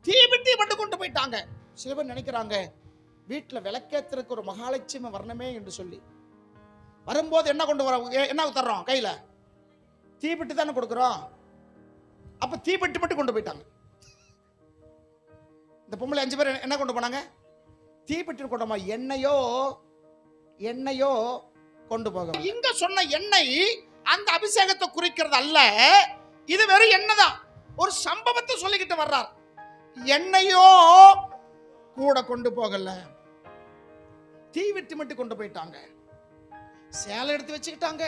தீவிட்டி மட்டும் கொண்டு போயிட்டாங்க. சில பேர் நினைக்கிறாங்க, வீட்டில் விளக்கேத்திற்கு ஒரு மகாலட்சுமி வரணுமே என்று சொல்லி வரும்போது என்ன கொண்டு வரோம்? என்ன தர்றோம் கையில்? தீப்பெட்டி தானே கொடுக்குறோம். அப்ப தீப்பெட்டி மட்டும் கொண்டு போயிட்டாங்க. இந்த பொம்பளை 5 பேர் என்ன கொண்டு போனாங்க? தீப்பெட்டி கொண்டோமா? எண்ணெயோ, எண்ணெயோ கொண்டு போக. இங்க சொன்ன எண்ணெய் அந்த அபிஷேகத்தை குறிக்கிறது அல்ல. இது வெறும் எண்ணெய் தான். ஒரு சம்பவத்தை சொல்லிக்கிட்டு வர்றார். எண்ணெயோ கூட கொண்டு போகல, தீவெட்டி மட்டும் கொண்டு போயிட்டாங்க. சேலை எடுத்து வச்சுக்கிட்டாங்க,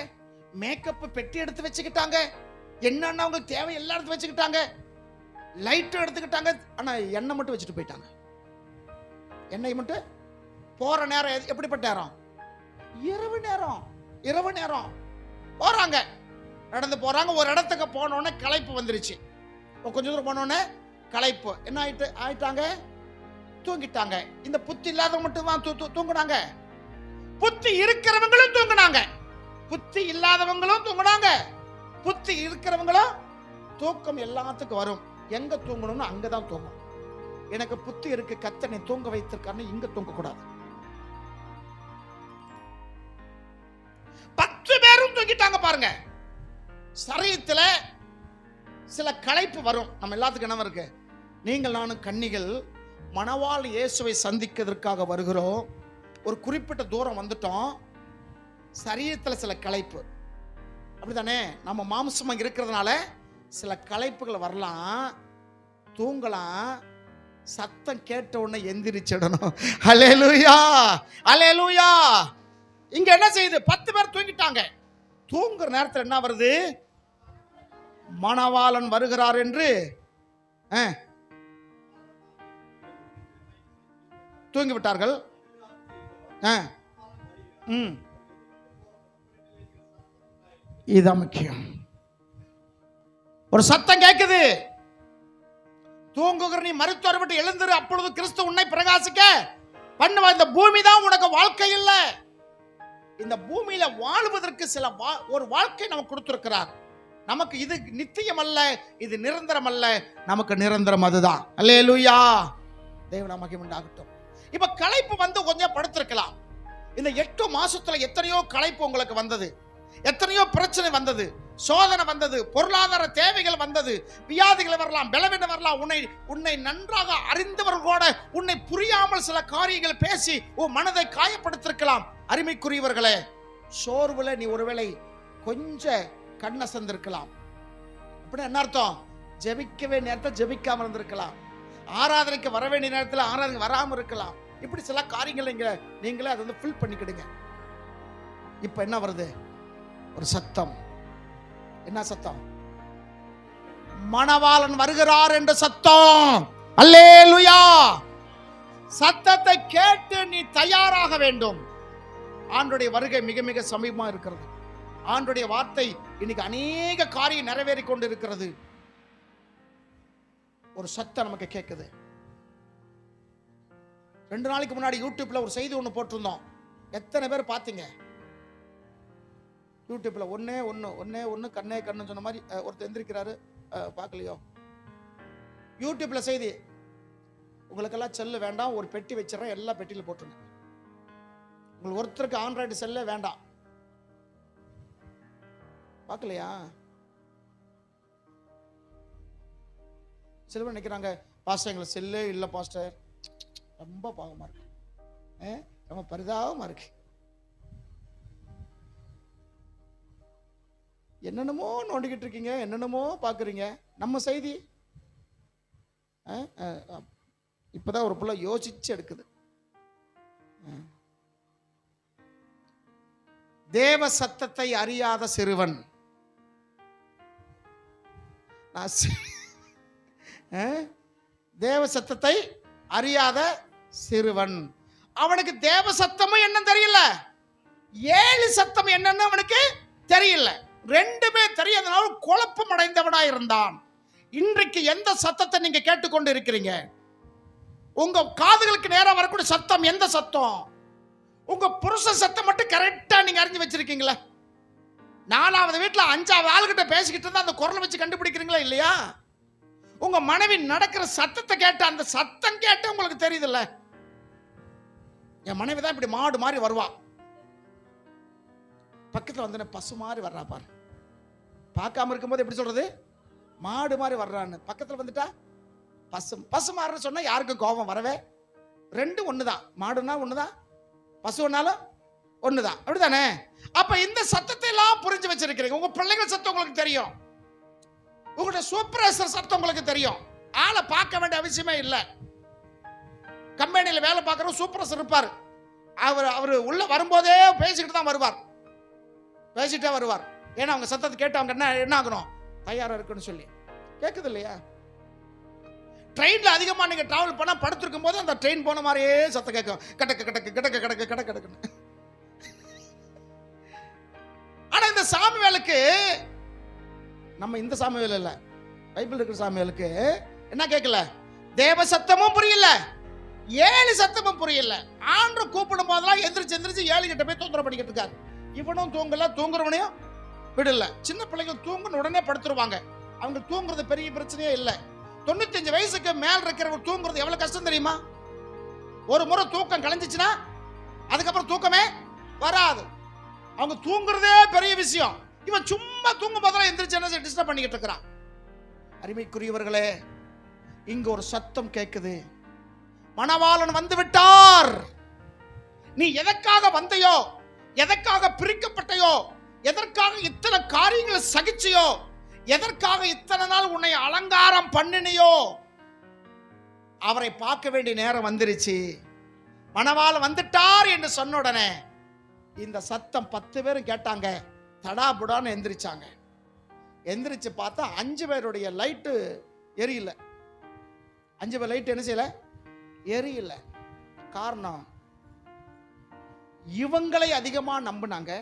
மேக்கப் பெட்டி எடுத்து வச்சுக்கிட்டாங்க, என்னன்னா அவங்களுக்கு தேவை எல்லாம் எடுத்து வச்சுக்கிட்டாங்க, லைட் எடுத்துக்கிட்டாங்க. ஆனா எண்ணெய் மட்டும் வச்சுட்டு போயிட்டாங்க. எண்ணெய் மட்டும். போற நேரம் எப்படிப்பட்ட நேரம்? இரவு நேரம். இரவு நேரம் போறாங்க, நடந்து போறாங்க. ஒரு இடத்துக்கு போனோடனே களைப்பு வந்துருச்சு. கொஞ்சம் தூரம் போனோடனே களைப்பு. என்ன ஆயிட்டாங்க? தூங்கிட்டாங்க. இந்த புத்தி இல்லாதவங்க மட்டும் தான் தூங்குனாங்க? புத்தி இருக்கிறவங்களும் தூங்குனாங்க, புத்தி இல்லாதவங்களும் தூங்குனாங்க. புத்தி இருக்கிறவங்களும் தூக்கம் எல்லாத்துக்கும் வரும். எங்க தூங்கணும்னு அங்கதான் தூங்கும். எனக்கு புத்தி இருக்கு, கர்த்தனை தூங்க வைத்திருக்காருன்னு இங்க தூங்க கூடாது. 10 பேரும் தூங்கிட்டாங்க பாருங்க. சரீரத்துல சில களைப்பு வரும். நம்ம எல்லாத்துக்கும் என்ன இருக்கு? நீங்கள் நானும் கன்னிகள் மணவாள் இயேசுவை சந்திக்கிறதுக்காக வருகிறோம். ஒரு குறிப்பிட்ட தூரம் வந்துட்டோம். சரீரத்தில் சில களைப்பு, அப்படித்தானே? நம்ம மாம்சமா இருக்கிறதுனால சில களைப்புகள் வரலாம், தூங்கலாம். சத்தம் கேட்ட உடனே எந்திரிச்சிடணும். அல்லேலூயா, அல்லேலூயா. இங்க என்ன செய்யுது? 10 பேர் தூங்கிட்டாங்க. தூங்குற நேரத்தில் என்ன வருது? மணவாளன் வருகிறார் என்று தூங்கி விட்டார்கள். இதுதான் முக்கியம். ஒரு சத்தம் கேட்குது, தூங்குகிற நீ மருத்துவர் விட்டு எழுந்திரு, அப்பொழுது கிறிஸ்து உன்னை பிரகாசிக்க பண்ணுவா. இந்த பூமி தான் உனக்கு வாழ்க்கை இல்லை. இந்த பூமியில வாழ்வதற்கு ஒரு வாழ்க்கை நமக்கு கொடுத்திருக்கிறார். நமக்கு இது நித்தியம் அல்ல, இது நிரந்தரம் அல்ல, நமக்கு நிரந்தரம் அதுதான். அல்லேலூயா. தேவ மகிமை உண்டாகட்டும். இப்ப களைப்பு வந்து கொஞ்சம் படுத்திருக்கலாம். இந்த 8 மாசத்துல எத்தனையோ களைப்பு உங்களுக்கு வந்தது, எத்தனையோ பிரச்சனை வந்தது, சோதனை வந்தது, பொருளாதார தேவைகள் வந்தது, வியாதிகள் வரலாம், பலவீனம் வரலாம். உன்னை நன்றாக அறிந்தவர்களோட உன்னை புரியாமல் சில காரியங்கள் பேசி உன் மனதை காயப்படுத்திருக்கலாம். அருமைக்குரியவர்களே, சோர்வுல நீ ஒருவேளை கொஞ்சம் கண்ணசந்திருக்கலாம். அப்படின்னா என்ன அர்த்தம்? ஜெபிக்கவே நேரத்தில் ஜெபிக்காம இருந்திருக்கலாம், ஆராதனைக்கு வர வேண்டிய நேரத்தில் ஆராதனை வராமல் இருக்கலாம். இப்படி சில காரியங்கள் நீங்களே அதை வந்து ஃபில் பண்ணிக்கிடுங்க. இப்ப என்ன வருது? ஒரு சத்தம். என்ன சத்தம்? மணவாளன் வருகிறார் என்ற சத்தம். அல்லேலூயா. சத்தத்தை கேட்டு நீ தயாராக வேண்டும். ஆண்டவருடைய வருகை மிக மிக சமீபமா இருக்கிறது. ஆண்டவருடைய வார்த்தை இன்னைக்கு அநேக காரியம் நிறைவேறி கொண்டு இருக்கிறது. ஒரு சத்தம் நமக்கு கேட்குது. 2 நாளைக்கு முன்னாடி யூடியூப்ல ஒரு செய்தி ஒன்று போட்டிருந்தோம். எத்தனை பேர் பார்த்தீங்க? யூடியூப்ல ஒன்னே ஒன்று கண்ணே கண்ணு சொன்ன மாதிரி ஒருத்தர் எந்திரிக்கிறாரு, பார்க்கலையோ? யூடியூப்ல செய்தி, உங்களுக்கெல்லாம் செல்லு வேண்டாம், ஒரு பெட்டி வச்சிடறேன், எல்லா பெட்டியில போட்டுருங்க. உங்களுக்கு ஒருத்தருக்கு ஆண்ட்ராய்டு செல்லே வேண்டாம். பார்க்கலையா? சில பேர் நினைக்கிறாங்க, பாஸ்டர் எங்களுக்கு செல்லே இல்லை பாஸ்டர், ரொம்ப பாவமா இருக்கு. ரொம்ப பரிதாபமா இருக்கு. என்னென்னமோ நோண்டிக்கிட்டு இருக்கீங்க, என்னென்னமோ பார்க்குறீங்க. நம்ம செய்தி இப்போதான் ஒரு பிள்ளை யோசிச்சு எடுக்குது. தேவ சத்தத்தை அறியாத சிறுவன். தேவ சத்தத்தை அறியாத சிறுவன், அவனுக்கு தேவ சத்தமும் என்ன தெரியல, 7 சத்தம் என்னன்னு அவனுக்கு தெரியல. ரெண்டுமே தெரியாதனால குழப்பம் அடைந்தவனா இருந்தான். இன்றைக்கு எந்த சத்தத்தை நீங்க கேட்டுக்கொண்டு இருக்கிறீங்க? உங்க காதுகளுக்கு நேரம் வரக்கூடிய சத்தம் எந்த சத்தம்? உங்க புருஷ சத்தம் மட்டும் கரெக்டா நீங்க அறிஞ்சு வச்சிருக்கீங்களா? 4வது வீட்டுல 5வது ஆளுகிட்ட பேசிக்கிட்டு இருந்தா அந்த குரலை வச்சு கண்டுபிடிக்கிறீங்களா இல்லையா? உங்க மனைவி நடக்கிற சத்தத்தை கேட்ட அந்த சத்தம் கேட்டு உங்களுக்கு தெரியுதுல்ல. என் மனைவி தான் இப்படி மாடு மாதிரி வருவா, பக்கத்துல வந்து பசு மாதிரி வர்றா பாரு. பார்க்காம இருக்கும்போது எப்படி சொல்றது, மாடு மாதிரி வர்றான்னு. பக்கத்துல வந்துட்டா பசு மாறுன்னு சொன்னா யாருக்கும் கோபம் வரவே? ரெண்டும் ஒண்ணுதான். மாடுனா ஒண்ணுதான், பசுனாலும் ஒண்ணுதான், அப்படிதானே? அப்ப இந்த சத்தத்தை எல்லாம் புரிஞ்சு வச்சிருக்கிறீங்க. உங்க பிள்ளைகள் சத்தம் உங்களுக்கு தெரியும், உங்களுடைய சூப்பர்வைசர் சத்தம் உங்களுக்கு தெரியும். ஆளை பார்க்க வேண்டிய அவசியமே இல்லை. கம்பெனியில் வேலை பார்க்குற சூப்பர்வைசர் இருப்பார். அவர் உள்ள வரும்போதே பேசிக்கிட்டு தான் வருவார், பேசிட்டே வருவார். ஏன்னா அவங்க சத்தத்தை கேட்டு அவங்க என்ன ஆகணும், தயாரா இருக்குன்னு சொல்லி. கேட்குது இல்லையா? ட்ரெயின்ல அதிகமா நீங்க டிராவல் பண்ணா படுத்திருக்கும் போது அந்த ட்ரெயின் போன மாதிரியே சத்தம் கேட்கும், கடக்கு கடக்கு கடக்கு கடக்கு கடக்கு கடக்குன்னு. ஆனா இந்த சாமுவேலுக்கு, நம்ம இந்த சாமுவேல் இல்ல, பைபிள் இருக்கிற சாமுவேலுக்கு என்ன கேட்கல? தேவ சத்தமும் புரியல, 7 சத்தமும் புரியல. ஆண்டவர் கூப்பிடும் போதெல்லாம் எந்திரிச்சு 7 கிட்ட போய் தொந்தரவு பண்ணிக்கிட்டு இருக்காரு. இவனும் தூங்கல, தூங்குறவனையும் விடல. சின்ன பிள்ளைகள் தூங்குன்னு உடனே படுத்துருவாங்க. அவங்க தூங்குறது பெரிய பிரச்சனையே இல்லை. 95 வயசுக்கு மேல் இருக்கிறவங்க தூங்குறது எவ்வளவு கஷ்டம் தெரியுமா? ஒரு முறை தூக்கம் கலைஞ்சிச்சுன்னா அதுக்கப்புறம் தூக்கமே வராது. அவங்க தூங்குறதே பெரிய விஷயம். இவன் சும்மா தூங்கும் போதெல்லாம் எந்திரிச்சு என்ன டிஸ்டர்ப் பண்ணிக்கிட்டு இருக்கிறான். அருமைக்குரியவர்களே, இங்க ஒரு சத்தம் கேட்குது, மணவாளன் வந்து விட்டார். நீ எதற்காக வந்தையோ, எதற்காக பிரிக்கப்பட்டையோ, எதற்காக இத்தனை காரியங்களை சகிச்சியோ, எதற்காக இத்தனை நாள் உன்னை அலங்காரம் பண்ணினியோ, அவரை பார்க்க வேண்டிய நேரம் வந்துருச்சு. மணவாளன் வந்துட்டார் என்று சொன்ன உடனே இந்த சத்தம் 10 பேரும் கேட்டாங்க. தடாபுடான்னு எந்திரிச்சாங்க. எந்திரிச்சு பார்த்தா 5 பேருடைய லைட்டு எரியல. 5 பேர் லைட் என்ன செய்யல, எரியல. காரணம், இவங்களை அதிகமா நம்பினாங்க,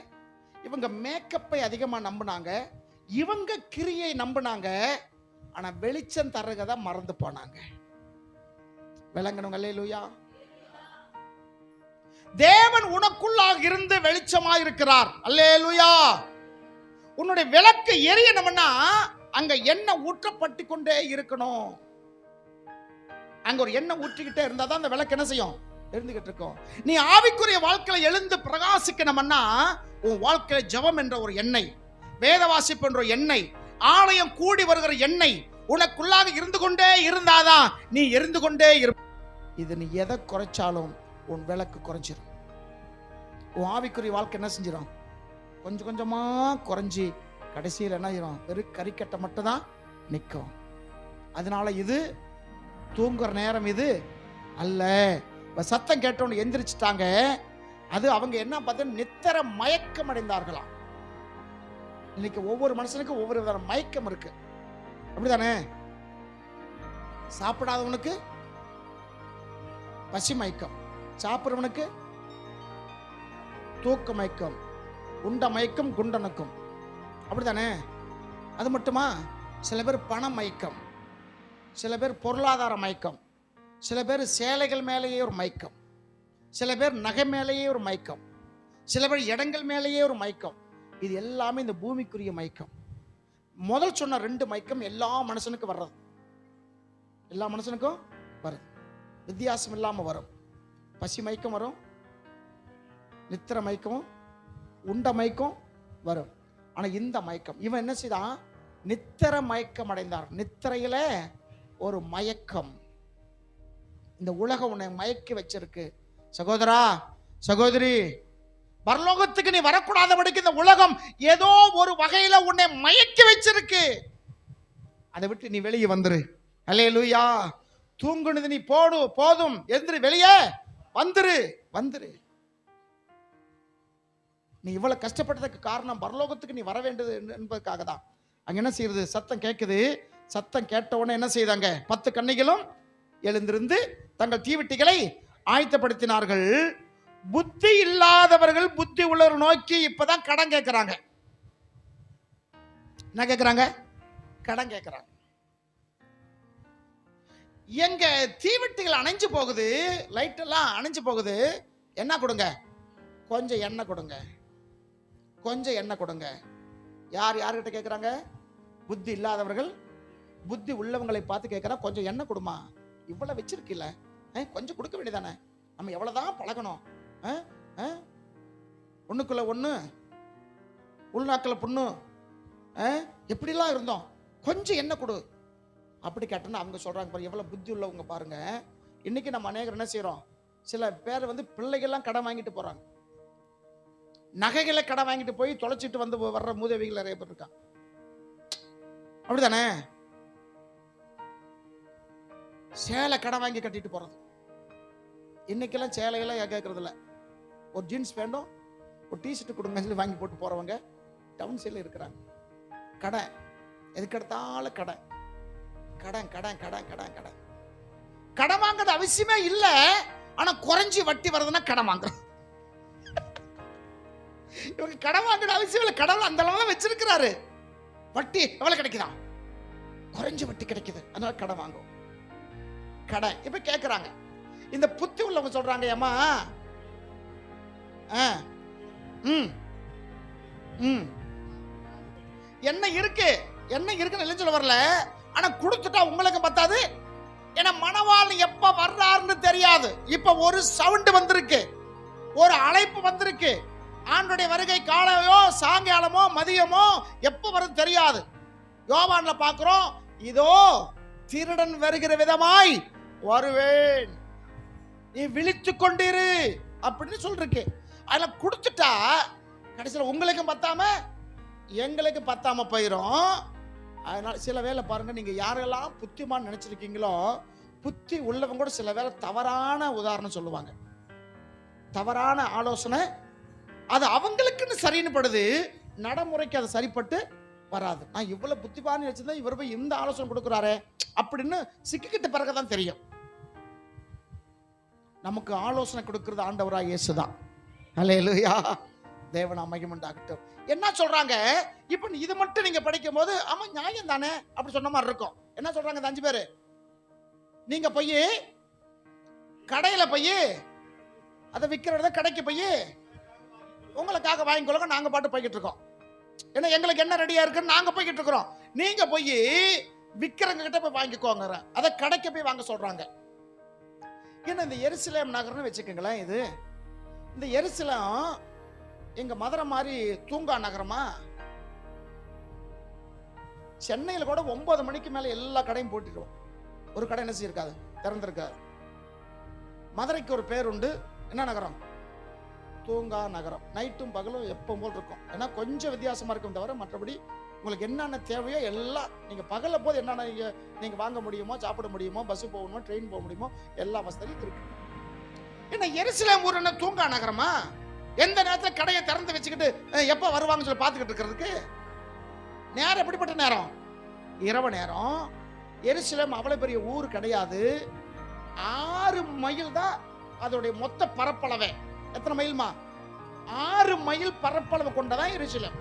இவங்க மேக்கப்பை அதிகமா நம்பினாங்க, இவங்க கிரியை நம்பினாங்க. ஆனா வெளிச்சம் தர்றத மறந்து போனாங்க. விளங்கணும். அல்லேலூயா. தேவன் உனக்குள்ளாக இருந்து வெளிச்சமாக இருக்கிறார். அல்லேலூயா. உன்னுடைய விளக்கு எரியணும்னா அங்க எண்ணெய் ஊற்றப்பட்டு கொண்டே இருக்கணும். அங்க ஒரு எண்ணெய் ஊற்றிக்கிட்டே இருந்தா தான் அந்த விளக்கு என்ன செய்யும், எழுந்துகிட்டு இருக்கும். நீ ஆவிக்குரிய வாழ்க்கையில எழுந்து பிரகாசிக்கணும்னா உன் வாழ்க்கையில ஜெபம் என்ற ஒரு எண்ணெய், வேத வாசிப்பு என்ற எண்ணெய், ஆலயம் கூடி வருகிற எண்ணெய் உனக்குள்ளாக இருந்து கொண்டே இருந்தாதான் நீ இருந்து கொண்டே இரு. இது நீ எதை குறைச்சாலும் உன் விளக்கு குறைஞ்சிடும். உன் ஆவிக்குரிய வாழ்க்கை என்ன செஞ்சிடும், கொஞ்சம் கொஞ்சமா குறைஞ்சி கடைசியில் என்ன ஆயிரும், வெறும் கறிக்கட்டை மட்டும் தான் நிற்கும். அதனால இது தூங்குற நேரம் இது அல்ல. சத்தம் கேட்டோன்னு எந்திரிச்சிட்டாங்க. அது அவங்க என்ன பார்த்தா நித்திர மயக்கம் அடைந்தார்களாம். இன்னைக்கு ஒவ்வொரு மனுஷனுக்கும் ஒவ்வொரு வித மயக்கம் இருக்கு, அப்படிதானே? சாப்பிடாதவனுக்கு பசி மயக்கம், சாப்பிடுறவனுக்கு தூக்க மயக்கம், உண்ட மயக்கம் குண்டனுக்கும், அப்படிதானே? அது மட்டுமா? சில பேர் பண மயக்கம், சில பேர் பொருளாதார மயக்கம், சில பேர் சேலைகள் மேலேயே ஒரு மயக்கம், சில பேர் நகை மேலேயே ஒரு மயக்கம், சில பேர் இடங்கள் மேலேயே ஒரு மயக்கம். இது எல்லாமே இந்த பூமிக்குரிய மயக்கம். முதல் சொன்ன 2 மயக்கம் எல்லா மனுஷனுக்கும் வர்றது, எல்லா மனுஷனுக்கும் வரும், வித்தியாசம் இல்லாம வரும். பசி மயக்கம் வரும், நித்திர மயக்கம், உண்ட மயக்கம் வரும். ஆனா இந்த மயக்கம், இவன் என்ன செய்தான், நித்திர மயக்கம் அடைந்தார். நித்திரையில ஒரு மயக்கம். இந்த உலகம் உன்னை மயக்கி வச்சிருக்கு. சகோதரா, சகோதரி, பரலோகத்துக்கு நீ வரக்கூடாதபடிக்கு இந்த உலகம் ஏதோ ஒரு வகையில உன்னை மயக்கி வச்சிருக்கு. அதை விட்டு நீ வெளியே வந்துரு. அல்லேலூயா. தூங்குனது நீ போதும், எந்திரி, வெளியே வந்துரு. நீ இவ்வளவு கஷ்டப்பட்டதுக்கு காரணம் பரலோகத்துக்கு நீ வர வேண்டியது என்பதற்காக தான். அங்க என்ன செய்யுது? சத்தம் கேட்குது. சத்தம் கேட்ட உடனே என்ன செய்தாங்க? 10 கன்னிகளும் எழுந்திருந்து தங்கள் தீவெட்டிகளை ஆயத்தப்படுத்தினார்கள். புத்தி இல்லாதவர்கள் புத்தி உள்ளவர் நோக்கி இப்பதான் கடன் கேட்கிறாங்க. என்ன கேட்கிறாங்க? கடன் கேட்கிறாங்க. எங்க தீவெட்டிகள் அணைஞ்சு போகுது, லைட் எல்லாம் அணைஞ்சு போகுது, என்ன கொடுங்க? கொஞ்சம் எண்ணெய் கொடுங்க, கொஞ்சம் எண்ணெய் கொடுங்க. யார்கிட்ட கேட்கிறாங்க? புத்தி இல்லாதவர்கள் புத்தி உள்ளவங்களை பார்த்து கேட்கிறா, கொஞ்சம் எண்ணெய் கொடுமா, இவ்வளவு வச்சிருக்கல, கொஞ்சம் கொடுக்க வேண்டியதானே, நம்ம எவ்வளவுதான் பழகணும், ஒண்ணுக்குள்ள ஒண்ணு உள்நாக்கில் புண்ணு, எப்படிலாம் இருந்தோம், கொஞ்சம் எண்ணெய் கொடு அப்படி கேட்டோன்னா அவங்க சொல்றாங்க பாருங்க, எவ்வளவு புத்தி உள்ளவங்க பாருங்க. இன்னைக்கு நம்ம அநேகர் என்ன செய்யறோம்? சில பேர் பிள்ளைகள்லாம் கடன் வாங்கிட்டு போறாங்க, நகைகளை கடன் வாங்கிட்டு போய் தொலைச்சிட்டு வர்ற மூதேவிகள் நிறைய பேர் இருக்காங்க. அப்படித்தானே? சேலை கடன் வாங்கி கட்டிட்டு போறது. இன்னைக்கெல்லாம் சேலையெல்லாம் கேட்கறது இல்லை. ஒரு ஜீன்ஸ் பேண்டும் ஒரு டிஷர்ட் கொடுங்க சொல்லி வாங்கி போட்டு போறவங்க டவுன் சைடில் இருக்கிறாங்க. கடன், எதுக்கெடுத்தாலும் கடன் கடன் கடன் கடன் கடன் கடன். கடன் வாங்குறது அவசியமே இல்லை, ஆனா குறைஞ்சி வட்டி வருதுன்னா கடன் வாங்குறோம். இவங்க கடன் வாங்குறது அவசியம் இல்லை, கடவுள் அந்த அளவு வச்சிருக்கிறாரு. வட்டி எவ்வளவு கிடைக்குதா? குறைஞ்ச வட்டி கிடைக்குது, அதனால கடன் வாங்குவோம். கடன் இப்ப கேட்கிறாங்க. இந்த புத்தி உள்ளவங்க சொல்றாங்க, ஏமா என்ன இருக்குன்னு இல்லைன்னு சொல்ல வரல, ஆனா கொடுத்துட்டா உங்களுக்கு பத்தாது. ஏன்னா மணவாளன் எப்ப வர்றாருன்னு தெரியாது. இப்ப ஒரு சவுண்ட் வந்திருக்கு, ஒரு அழைப்பு வந்திருக்கு. ஆண்டுடைய வருகை காலையோ சாயங்காலமோ மதியமோ எப்ப வருது தெரியாது. யோவான்ல பார்க்கிறோம், இதோ திருடன் வருகிற விதமாய் வருவேன், நீ விழித்துக் கொண்டிரு அப்படின்னு சொல்லிருக்கு. அதெல்லாம் கொடுத்துட்டா கடைசியில் உங்களுக்கும் பத்தாம எங்களுக்கு பத்தாம போயிடும். அதனால சில வேளை பாருங்க, நீங்க யாரெல்லாம் புத்திமான் நினைச்சிருக்கீங்களோ, புத்தி உள்ளவங்க கூட சில வேளை தவறான உதாரணம் சொல்லுவாங்க, தவறான ஆலோசனை. அது அவங்களுக்குன்னு சரின்னு படுது, நடைமுறைக்கு அது சரிப்பட்டு வராது. நான் இவ்வளவு புத்திமான் வச்சிருந்தா இவர் போய் இந்த ஆலோசனை கொடுக்குறாரு அப்படின்னு சிக்கிக்கிட்ட பிறகுதான் தெரியும். நமக்கு ஆலோசனை கொடுக்கிறது ஆண்டவராக இயேசுதான். அல்லேலூயா. தேவன் மகிமையுண்டாகட்டும். என்ன சொல்றாங்க? இப்ப இது மட்டும் நீங்க படிக்கும் போது ஆமா நியாயம் தானே அப்படி சொன்ன மாதிரி இருக்கும். என்ன சொல்றாங்க இந்த 5 பேரு? நீங்க போய் கடையில போய் அதை விற்கிறத கடைக்கு போய் உங்களுக்காக வாங்கிக்கொள்ளுங்க, நாங்க பாட்டு போய்கிட்டு இருக்கோம். ஏன்னா எங்களுக்கு என்ன ரெடியா இருக்குன்னு நாங்க போய்கிட்டு இருக்கிறோம். நீங்க போய் விற்கிறவங்க கிட்ட போய் வாங்கிக்கோங்க, அதை கடைக்கு போய் வாங்க சொல்றாங்க. ஏன்னா இந்த எருசலேம் நகர்னு வச்சுக்கோங்களேன், இது இந்த எருசலேம் எங்க மதுரை மாதிரி தூங்கா நகரமா? சென்னையில் கூட 9 மணிக்கு மேல எல்லா கடையும் போட்டுருவோம், ஒரு கடை என்ன செய்யிருக்காது, திறந்திருக்காது. மதுரைக்கு ஒரு பேர் உண்டு, என்ன நகரம்? தூங்கா நகரம். நைட்டும் பகலும் எப்பவும் போல் இருக்கும். ஏன்னா கொஞ்சம் வித்தியாசமா இருக்கும் தவிர மற்றபடி உங்களுக்கு என்னென்ன தேவையோ எல்லாம் நீங்க பகல போது என்னென்ன நீங்க வாங்க முடியுமோ, சாப்பிட முடியுமோ, பஸ் போகணுமோ, ட்ரெயின் போக முடியுமோ, எல்லா வசதியும் இருக்கு. ஏன்னா எருசலேம் ஊர் என்ன தூங்கா நகரமா? எந்த நேரத்தில் கடையை திறந்து வச்சுக்கிட்டு எப்ப வருவாங்கன்னு சொல்லி பார்த்துக்கிட்டு இருக்கிறதுக்கு நேரம் எப்படிப்பட்ட நேரம்? இரவு நேரம். எருசலேம் அவ்வளவு பெரிய ஊர் கிடையாது, 6 மைல் தான் அதோடைய மொத்த பரப்பளவே. எத்தனை மைல்மா? 6 மைல் பரப்பளவு கொண்டதான் எருசலேம்.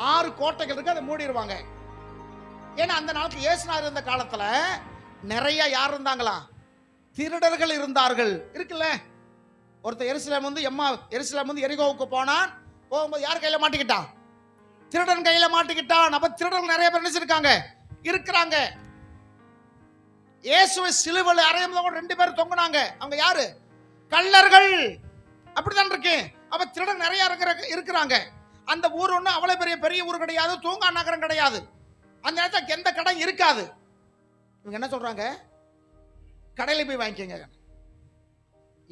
6 கோட்டைகள் இருக்கு, அதை மூடிடுவாங்க. ஏன்னா அந்த நாளுக்கு இயேசுநாதர் இருந்த காலத்துல நிறைய யார் இருந்தாங்களா? திருடர்கள் இருந்தார்கள். இருக்குல்ல, ஒருத்தர் எருசலேம் எரிகோவுக்கு போனான். போகும்போது யார் கையில மாட்டிக்கிட்டான்? திருடன் கையில மாட்டிக்கிட்டான். அப்ப திருடர்கள் நிறைய பேர் நினைச்சிருக்காங்க, இருக்கிறாங்க. இயேசுவை சிலுவையில் அறையும் 2 பேர் தொங்குனாங்க. அவங்க யாரு? கள்ளர்கள். அப்படித்தான் இருக்கு. அப்ப திருடன் நிறைய இருக்கிறாங்க. அந்த ஊர் ஒண்ணு அவ்வளவு பெரிய ஊர் கிடையாது, தூங்கா நகரம் கிடையாது. அந்த நேரத்தில் எந்த கடை இருக்காது. இவங்க என்ன சொல்றாங்க? கடையில போய் வாங்கிக்கங்க.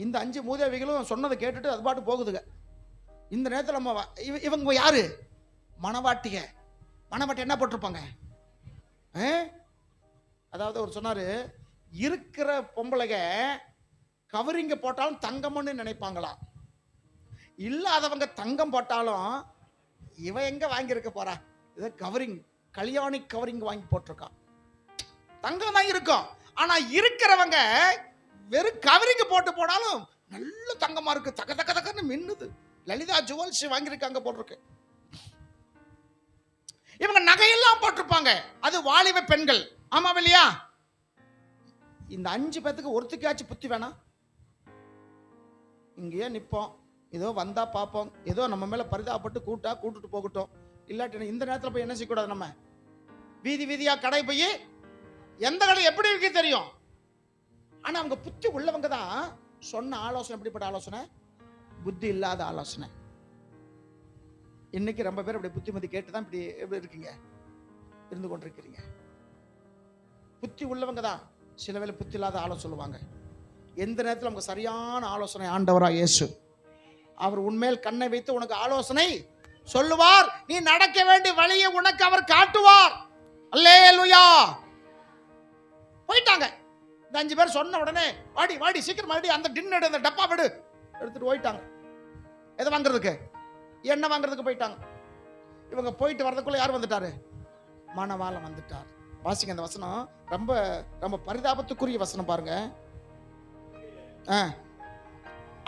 இந்த 5 மூதேவிகளும் சொன்னதை கேட்டுட்டு அது பாட்டு போகுதுங்க. இந்த நேரத்தில் நம்ம இவங்க யாரு? மணவாட்டிக. மணவாட்டி என்ன போட்டிருப்பாங்க? அதாவது அவர் சொன்னாரு, இருக்கிற பொம்பளைக கவரிங்க போட்டாலும் தங்கம்னு நினைப்பாங்களாம். இல்லாதவங்க தங்கம் போட்டாலும் இவ எங்க வாங்கியிருக்க போறா, இதை கவரிங், கல்யாணி கவரிங் வாங்கி போட்டிருக்கான். தங்கம் தான் இருக்கும். ஆனா இருக்கிறவங்க வெறும் கவரிங்க போட்டு போனாலும் நல்ல தங்கமா இருக்கு, தக தக தகன்னு மின்னுது. லலிதா ஜுவல்ஸ் வாங்கியிருக்காங்க போட்டிருக்கு. இவங்க நகையெல்லாம் போட்டிருப்பாங்க. அது வாலிப பெண்கள். ஆமா இல்லையா? இந்த 5 பேத்துக்கு ஒருத்துக்காச்சும் புத்தி வேணாம்? இங்கேயே நிற்போம், ஏதோ வந்தா பார்ப்போம், ஏதோ நம்ம மேல பரிதாபப்பட்டு கூட்டுட்டு போகட்டும். இல்லாட்டி இந்த நேரத்தில் போய் என்ன செய்யக்கூடாது? நம்ம வீதி வீதியா கடை போய் எந்த கடை எப்படி இருக்கு தெரியும். ஆனா அவங்க புத்தி உள்ளவங்க தான் சொன்ன ஆலோசனை எப்படிப்பட்ட ஆலோசனை? புத்தி இல்லாத ஆலோசனை. இன்னைக்கு ரொம்ப பேர் அப்படி புத்திமதி கேட்டுதான் இப்படி எப்படி இருக்கீங்க, இருந்து கொண்டிருக்கிறீங்க. புத்தி உள்ளவங்க தான் சில வேளை புத்தி இல்லாத ஆலோசனை சொல்லுவாங்க. எந்த நேரத்தில் நமக்கு சரியான ஆலோசனை ஆண்டவரா இயேசு அவர் உன்மேல் கண்ணை வைத்து உனக்கு ஆலோசனை சொல்லுவார். நீ நடக்க வேண்டிய வழியை உனக்கு அவர் காட்டுவார். அல்லேலூயா. போயிட்டாங்க. இந்த 5 பேர் சொன்ன உடனே வாடி வாடி சீக்கிரம் வாடி, அந்த டின்னர் அந்த டப்பா விடு எடுத்துட்டு போயிட்டாங்க. எதை வாங்குறதுக்கு? எண்ணெய் வாங்குறதுக்கு போயிட்டாங்க. இவங்க போயிட்டு வரதுக்குள்ள யார் வந்துட்டாரு? மணவாளன் வந்துட்டார். வாசிங்க அந்த வசனம், ரொம்ப ரொம்ப பரிதாபத்துக்குரிய வசனம் பாருங்க.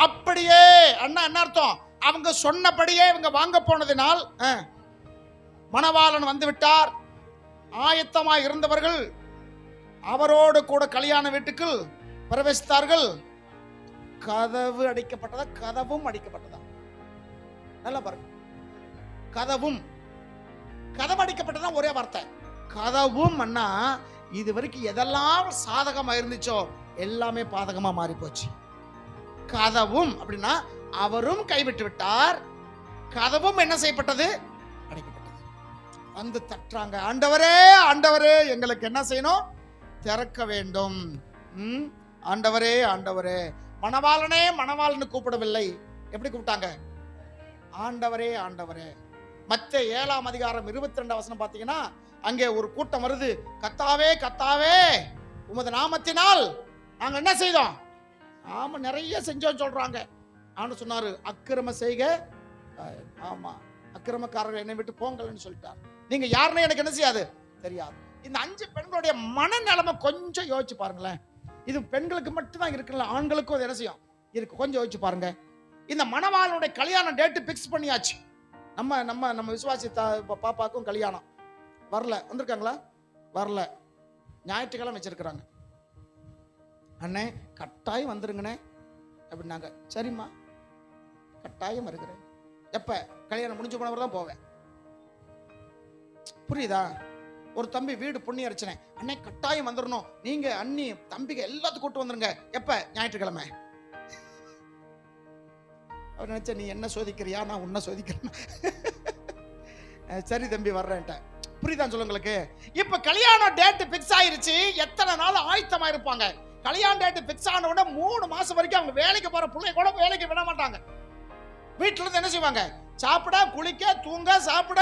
அப்படியே அண்ணா என்ன அர்த்தம்? அவங்க சொன்னபடியே இவங்க வாங்க போனதினால் மணவாளன் வந்து விட்டார். ஆயத்தமாய் இருந்தவர்கள் அவரோடு கூட கல்யாண வீட்டுக்குள் பிரவேசித்தார்கள். கதவு அடைக்கப்பட்டதா? கதவும் அடைக்கப்பட்டதா? நல்லா பாருங்க. கதவு அடைக்கப்பட்டதா ஒரே வார்த்தை. கதவும் அண்ணா இது வரைக்கும் எதெல்லாம் சாதகமா இருந்துச்சோ எல்லாமே பாதகமா மாறி போச்சு. கதவும் அப்படின்னா அவரும் கைவிட்டு விட்டார், கதவும் என்ன செய்யப்பட்டது? அடைக்கப்பட்டது. வந்து தட்டுறாங்க, ஆண்டவரே ஆண்டவரே எங்களுக்கு என்ன செய்யணும்? திறக்க வேண்டும். ஆண்டவரே ஆண்டவரே. மணவாளனே மணவாளன்னு கூப்பிடவில்லை. எப்படி கூப்பிட்டாங்க? ஆண்டவரே ஆண்டவரே. மத்தேயு 7ஆம் அதிகாரம் 22 வசனம் பார்த்தீங்கன்னா அங்கே ஒரு கூட்டம் வருது. கர்த்தாவே கர்த்தாவே உமது நாமத்தினால் நாங்க என்ன செய்தோம்? ஆமா நிறைய செஞ்சோம் சொல்றாங்க. ஆண்டு சொன்னாரு, அக்கிரம செய்க. ஆமா, அக்கிரமக்காரர்கள் என்னை விட்டு போங்கள்னு சொல்லிட்டார். நீங்க யாருன்னு எனக்கு என்ன செய்யாது தெரியாது. இந்த 5 பெண்களுடைய மனநிலைமை கொஞ்சம் யோசிச்சு பாருங்களேன். இது பெண்களுக்கு மட்டும் தான் இருக்குல்ல, ஆண்களுக்கும் அது என்ன செய்யும் இருக்கு. கொஞ்சம் யோசிச்சு பாருங்க. இந்த மணவாளனுடைய கல்யாணம் டேட்டு பிக்ஸ் பண்ணியாச்சு. நம்ம நம்ம நம்ம விசுவாசி பாப்பாக்கும் கல்யாணம் வரல. வந்திருக்காங்களா? வரல. ஞாயிற்றுக்கிழமை வச்சிருக்கிறாங்க. அண்ணே கட்டாயம் வந்துருங்கண்ணே அப்படின்னாங்க. சரிம்மா கட்டாயம் வருகிறேன். எப்ப? கல்யாணம் முடிஞ்ச போனவர் தான் போவேன். புரியுதா? ஒரு தம்பி வீடு புண்ணிய அர்ச்சனை, அண்ணே கட்டாயம் வந்துடணும், நீங்க அண்ணி தம்பிக்கு எல்லாத்துக்கும் கூட்டு வந்துருங்க. எப்ப? ஞாயிற்றுக்கிழமை. அவர் நினைச்ச நீ என்ன சோதிக்கிறியா, நான் உன்ன சோதிக்கிறேன். சரி தம்பி வர்றேன்ட்ட. புரியுதான் சொல்லுங்களுக்கு? இப்ப கல்யாண டேட் பிக்ஸ் ஆயிருச்சு. எத்தனை நாள் ஆயத்தமா இருப்பாங்க? கல்யாண டேட் பிக்ஸ் ஆன உடனே 3 மாசம் வரைக்கும் அவங்க வேலைக்கு போற பிள்ளை கூட வேலைக்கு விட மாட்டாங்க. வீட்டுல இருந்து என்ன செய்வாங்க? சாப்பிட, குளிக்க, தூங்க, சாப்பிட,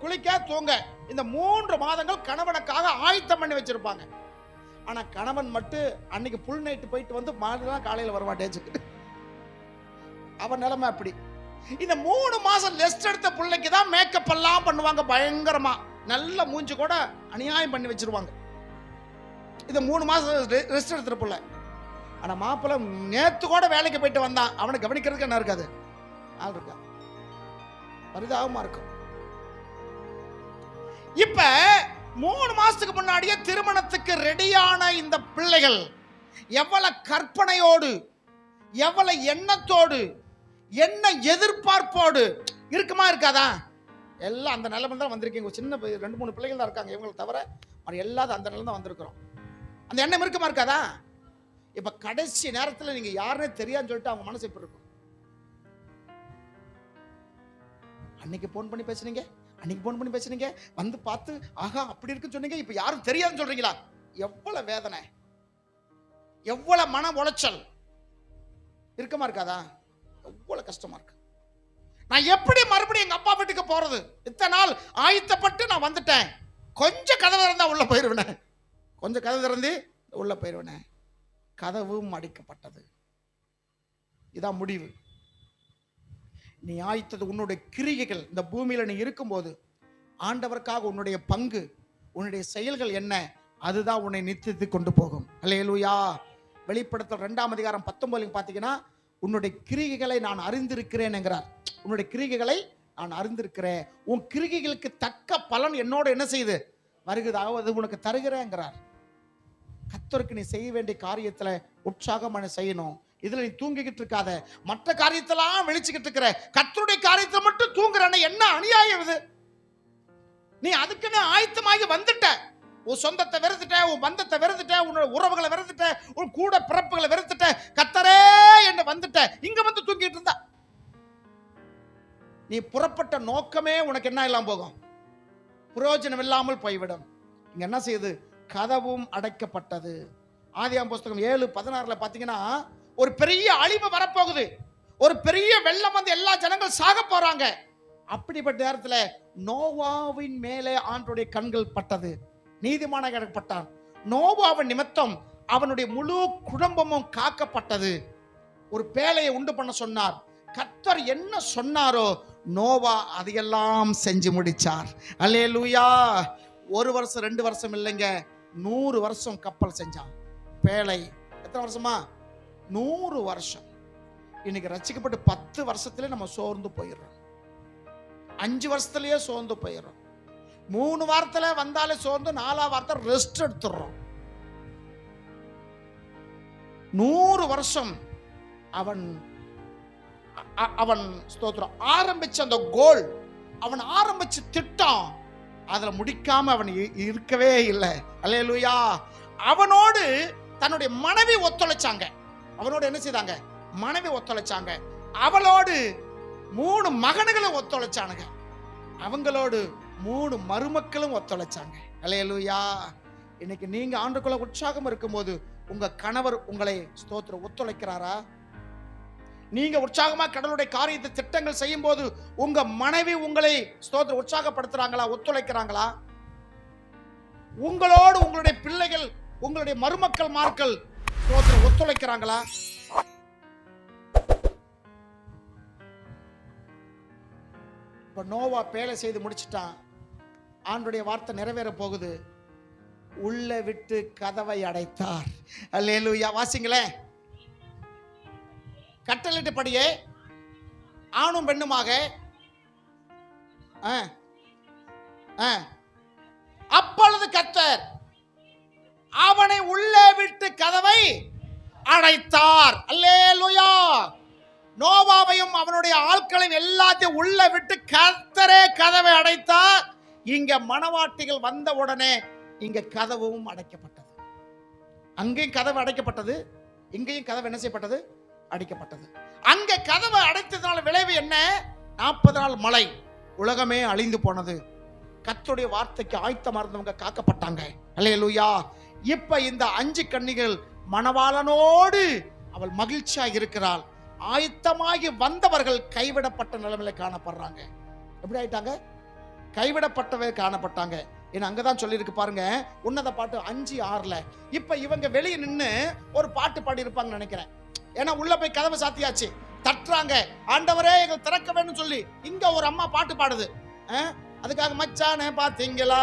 குளிக்க, தூங்க. இந்த 3 மாதங்கள் கணவனுக்காக ஆயத்தம் பண்ணி வச்சிருப்பாங்க. ஆனா கணவன் மட்டும் அன்னைக்கு புல் நைட்டு போயிட்டு வந்து மறுநாள் காலையில வருவான் டேஜுக்கு. அவன் நிலைமை அப்படி. இந்த 3 மாசம் ரெஸ்ட் எடுத்த பிள்ளைக்கு தான் மேக்கப் எல்லாம் பண்ணுவாங்க பயங்கரமா. நல்ல மூஞ்சி கூட அநியாயம் பண்ணி வச்சிருவாங்க. இந்த 3 மாசம் ரெஸ்ட் எடுத்துற பிள்ளை. ஆனா மாப்பிள்ளை நேத்து கூட வேலைக்கு போயிட்டு வந்தான், அவனை கவனிக்கிறதுக்கு என்ன இருக்காது? ஆள் இருக்கா? பரிதாபமா இருக்கும். இப்ப 3 மாசத்துக்கு முன்னாடியே திருமணத்துக்கு ரெடியான இந்த பிள்ளைகள் எவ்வளவு கற்பனையோடு, எவ்வளவு எண்ணத்தோடு, என்ன எதிர்பார்ப்போடு இருக்குமா இருக்காதா? எல்லாம் அந்த நிலைமை தான் வந்திருக்கீங்க. சின்ன 2-3 பிள்ளைகள் தான் இருக்காங்க இவங்களை தவிர, எல்லாரும் அந்த நிலை தான் வந்திருக்கிறோம். அந்த எண்ணம் இருக்குமா இருக்காதா? இப்ப கடைசி நேரத்தில் நீங்க யாருன்னே தெரியாதுன்னு சொல்லிட்டு அவங்க மனசு இப்ப இருக்கும். அன்னைக்கு போன் பண்ணி பேசுனீங்க, அன்னைக்கு போன் பண்ணி பேசுனீங்க, வந்து பார்த்து ஆகா அப்படி இருக்குன்னு சொன்னீங்க, இப்ப யாரும் தெரியாதுன்னு சொல்றீங்களா? எவ்வளவு வேதனை, எவ்வளவு மன உளைச்சல். இருக்கமா இருக்காதா? எவ்வளவு கஷ்டமா இருக்கு. நான் எப்படி மறுபடியும் எங்க அப்பா வீட்டுக்கு போறது? இத்தனை நாள் ஆயத்தப்பட்டு நான் வந்துட்டேன். கொஞ்சம் கதவு திறந்தா உள்ள போயிருவேன். கொஞ்சம் கதவு திறந்து உள்ள போயிருவேன். கதவும் அடைக்கப்பட்டது. இதான் முடிவு. நீ ஆயத்தது உன்னுடைய கிரியைகள். இந்த பூமியில நீ இருக்கும்போது ஆண்டவருக்காக உன்னுடைய பங்கு, உன்னுடைய செயல்கள் என்ன, அதுதான் உன்னை நித்தியத்துக்கு கொண்டு போகும். அல்லேலூயா. வெளிப்படுத்தல் 2ஆம் அதிகாரம் 19 பார்த்தீங்கன்னா, உன்னுடைய கிரிகைகளை நான் அறிந்திருக்கிறேன் என்கிறார். உன்னுடைய கிரிகைகளை நான் அறிந்திருக்கிறேன், உன் கிரிகைகளுக்கு தக்க பலன் என்னோட என்ன செய்து வருகிறது, அது உனக்கு தருகிறேங்கிறார். கர்த்தருக்கு நீ செய்ய வேண்டிய காரியத்துல உற்சாகமான செய்யணும். இதுல நீ தூங்கிக்கிட்டு இருக்காத. மற்ற காரியத்தெல்லாம் வெளிச்சுக்கிட்டு இருக்கிற, கர்த்தருடைய காரியத்தை மட்டும் தூங்குறானே, என்ன அநியாயம் இது? நீ அதுக்குன்னு ஆயத்தமாகி வந்துட்ட. உன் சொந்தத்தை வெறுத்துட்ட, உன் பந்தத்தை வெறுத்துட்ட, உன்னோட உறவுகளை வெறுத்துட்ட, உன் கூட பிறப்புகளை வெறுத்துட்ட, கர்த்தரே என்று வந்துட்ட. இங்க வந்து தூங்கிட்டு இருந்தா நீ புறப்பட்ட நோக்கமே உனக்கு என்ன இல்லாம போகும், பிரயோஜனம் இல்லாமல் போய்விடும். இங்க என்ன செய்யுது? கதவும் அடைக்கப்பட்டது. ஆதியாகமம் புஸ்தகம் 7:16 பாத்தீங்கன்னா, ஒரு பெரிய அழிவு வரப்போகுது. ஒரு பெரிய வெள்ளம் வந்து எல்லா ஜனங்கள் சாக போறாங்க. அப்படிப்பட்ட நேரத்தில் நோவாவின் மேலே ஆண்டவருடைய கண்கள் பட்டது. நீதிமானாக பட்டான். நோவாவின் நிமித்தம் அவனுடைய முழு குடும்பமும் காக்கப்பட்டது. ஒரு பேழையை உண்டு பண்ண சொன்னார். கர்த்தர் என்ன சொன்னாரோ நோவா அதையெல்லாம் செஞ்சு முடிச்சார். அல்லேலூயா. 1 வருஷம் 2 வருஷம் இல்லைங்க, 100 வருஷம் கப்பல் செஞ்சான். பேழை எத்தனை வருஷமா? 100 வருஷம். இன்னைக்கு ரட்சிக்கப்பட்டு 10 வருஷத்துல நம்ம சோர்ந்து போயிடுறோம். 5 வருஷத்துலயே சோர்ந்து போயிடுறோம். 3 வாரத்துல வந்தாலே சோர்ந்து 4ஆம் வாரத்தை ரெஸ்ட் எடுத்துடுறோம். 100 வருஷம் அவன் ஸ்தோத்திரம் ஆரம்பிச்ச அந்த கோல், அவன் ஆரம்பிச்ச திட்டம், அதுல முடிக்காம அவன் இருக்கவே இல்லை. அல்லேலூயா. அவனோடு தன்னுடைய மனைவி ஒத்துழைச்சாங்க. அவனோடு என்ன செய்தாங்க? மனைவி ஒத்துழைச்சாங்க. அவளோடு 3 மகன்களும் ஒத்துழைச்சானுங்க. அவங்களோடு 3 மருமக்களும் ஒத்துழைச்சாங்க. அல்லேலூயா. இன்னைக்கு நீங்க ஆண்டுக்குள்ள உற்சாகம் இருக்கும்போது உங்க கணவர் உங்களை ஸ்தோத்திரம் ஒத்துழைக்கிறாரா? நீங்க உற்சாகமா கடவுளுடைய காரியத்தை திட்டங்கள் செய்யும் போது உங்க மனைவி உங்களை ஸ்தோத்திரம் உற்சாகப்படுத்துறாங்களா, ஒத்துழைக்கிறாங்களா? உங்களோடு உங்களுடைய பிள்ளைகள், உங்களுடைய மருமக்கள் மார்கள் ஸ்தோத்திரம் ஒத்துழைக்கிறாங்களா? இப்ப நோவா பேலை செய்து முடிச்சிட்டான். ஆண்டவருடைய வார்த்தை நிறைவேற போகுது. உள்ள விட்டு கதவை அடைத்தார். அல்லேலூயா. வாசிங்களேன். கட்டளையிட்டபடியே ஆணும் பெண்ணுமாக அப்பொழுது கர்த்தர் அவனை உள்ளே விட்டு கதவை அடைத்தார். அல்லேலூயா. நோவாவையும் அவனுடைய ஆட்களையும் எல்லாத்தையும் உள்ள விட்டு கர்த்தரே கதவை அடைத்தார். இங்க மணவாட்டிகள் வந்த உடனே இங்க கதவும் அடைக்கப்பட்டது. அங்கேயும் கதவு அடைக்கப்பட்டது, இங்கேயும் கதவு என்ன செய்யப்பட்டது? அடைக்கப்பட்டது. அங்க கதவை அடைத்ததால விளைவு என்ன? 40 நாள் மழை, உலகமே அழிந்து போனது. கர்த்தருடைய வார்த்தைக்கு ஆயத்தமா இருந்தவங்க காக்கப்பட்டாங்க. அல்லேலூயா. இப்ப இந்த 5 கன்னிகள் மணவாளனோடு அவள் மகிழ்ச்சியா இருக்கிறாள். ஆயத்தமாகி வந்தவர்கள் கைவிடப்பட்ட நிலைமையில காணப்படுறாங்க. எப்படி ஆயிட்டாங்க? கைவிடப்பட்டவே காணப்பட்டாங்க. ஏன்னா அங்கதான் சொல்லி இருக்கு பாருங்க, உன்னத பாட்டு 5:6. இப்ப இவங்க வெளியே நின்று ஒரு பாட்டு பாடி இருப்பாங்க நினைக்கிறேன். ஏன்னா உள்ள போய் கதவை சாத்தியாச்சு, தட்டுறாங்க, ஆண்டவரே எங்களை திறக்க வேண்டும் சொல்லி. இங்க ஒரு அம்மா பாட்டு பாடுது. அதுக்காக மச்சானே பாத்தீங்களா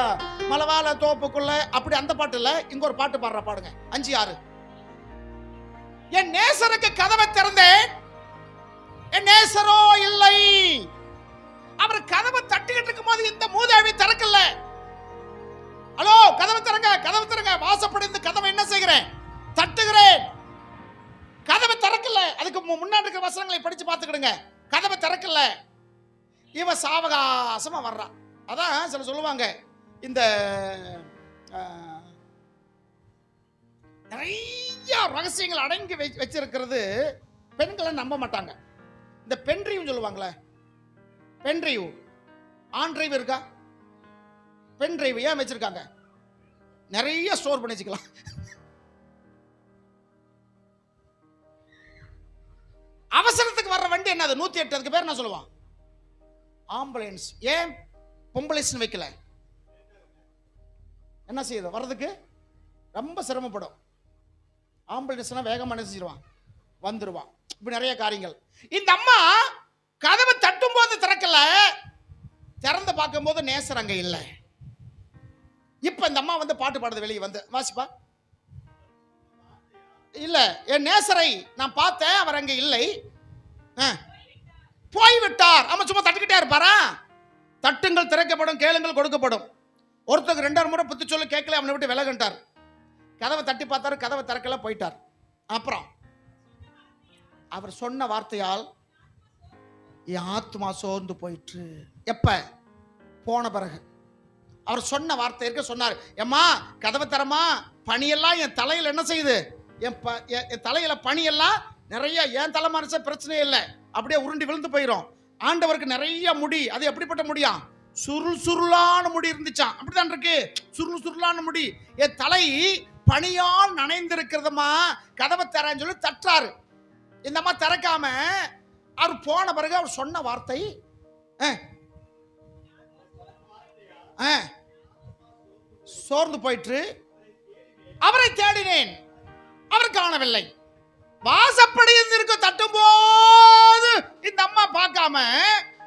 மலவாள தோப்புக்குள்ள, அப்படி அந்த பாட்டு இல்ல, இங்க ஒரு பாட்டு பாடுற. பாடுங்க 5:6. என் நேசருக்கு கதவை திறந்தேன், என் நேசரோ இல்லை. அவர் கதவை தட்டிக்கிட்டு இருக்கும் போது இந்த மூதேவி திறக்கல. ஹலோ, கதவை திறங்க, கதவை திறங்க. வாசப்படி கதவை என்ன செய்கிறேன்? தட்டுகிறேன். கதவை திறக்கல. அதுக்கு முன்னாடி இருக்கிற வசனங்களை படிச்சு பார்த்துக்கிடுங்க. கதவை திறக்கல. இவ சாவகாசமா வர்றா. அதான் சில சொல்லுவாங்க, இந்த நிறைய ரகசியங்கள் அடங்கி வச்சிருக்கிறது பெண்களை நம்ப மாட்டாங்க. இந்த பெண் டிரைவ் சொல்லுவாங்களே, பெண் டிரைவ், ஆன் டிரைவ் இருக்கா? பென் டிரைவ் ஏன் வச்சிருக்காங்க? நிறைய ஸ்டோர் பண்ணி வச்சுக்கலாம். அவசரத்துக்கு வர்ற வண்டி என்னது 108, அதுக்கு பேர் என்ன சொல்லுவான்? ஆம்புலன்ஸ். ஏன் பொம்பளைஸ்னு வைக்கல? என்ன செய்யுது? வர்றதுக்கு ரொம்ப சிரமப்படும். ஆம்புலன்ஸ்னா வேகமாக என்ன செஞ்சிருவான்? வந்துருவான். இப்படி நிறைய காரியங்கள். இந்த அம்மா கதவை தட்டும் போது திறக்கல, திறந்து பார்க்கும் போது நேசர் அங்க இல்லை. இப்ப இந்த அம்மா வந்து பாட்டு பாடுது, வெளியே வந்து வாசிப்பா. இல்ல, என் நேசரை நான் பார்த்தேன், அவர் அங்க இல்லை, போய்விட்டார். ஆமா, சும்மா தட்டிக்கிட்டே இருப்பாரா? தட்டுங்கள் திறக்கப்படும், கேளுங்கள் கொடுக்கப்படும். ஒருத்தருக்கு 2 முறை புத்தி சொல்லி கேட்கல, அவனை விட்டு விலகிட்டார். கதவை தட்டி பார்த்தாரு, கதவை திறக்கல, போயிட்டார். அப்புறம் அவர் சொன்ன வார்த்தையால் என் ஆத்மா சோர்ந்து போயிற்று. எப்ப? போன பிறகு. அவர் சொன்ன வார்த்தை இருக்க சொன்னார், எம்மா கதவை தரமா, பனியெல்லாம் என் தலையில் என்ன செய்யுது, என் தலையில பனியெல்லாம் நிறைய, என் தலை மறைச்ச பிரச்சனை இல்லை, அப்படியே உருண்டி விழுந்து போயிடும். ஆண்டவருக்கு நிறைய முடி, அது எப்படிப்பட்ட முடியா? சுருள் சுருளான முடி இருந்துச்சான். அப்படிதான் இருக்கு, சுருள் சுருளான முடி. என் தலை பனியால் நனைந்திருக்கிறதுமா, கதவை தரேன்னு சொல்லி தட்டுறாரு. இந்த அம்மா திறக்காம அவர் போன பிறகு அவர் சொன்ன வார்த்தை, சோர்ந்து போயிற்று. அவரை தேடினேன், அவர் காணவில்லை. வாசப்படி இருக்க தட்டும் போது இந்த அம்மா பார்க்காம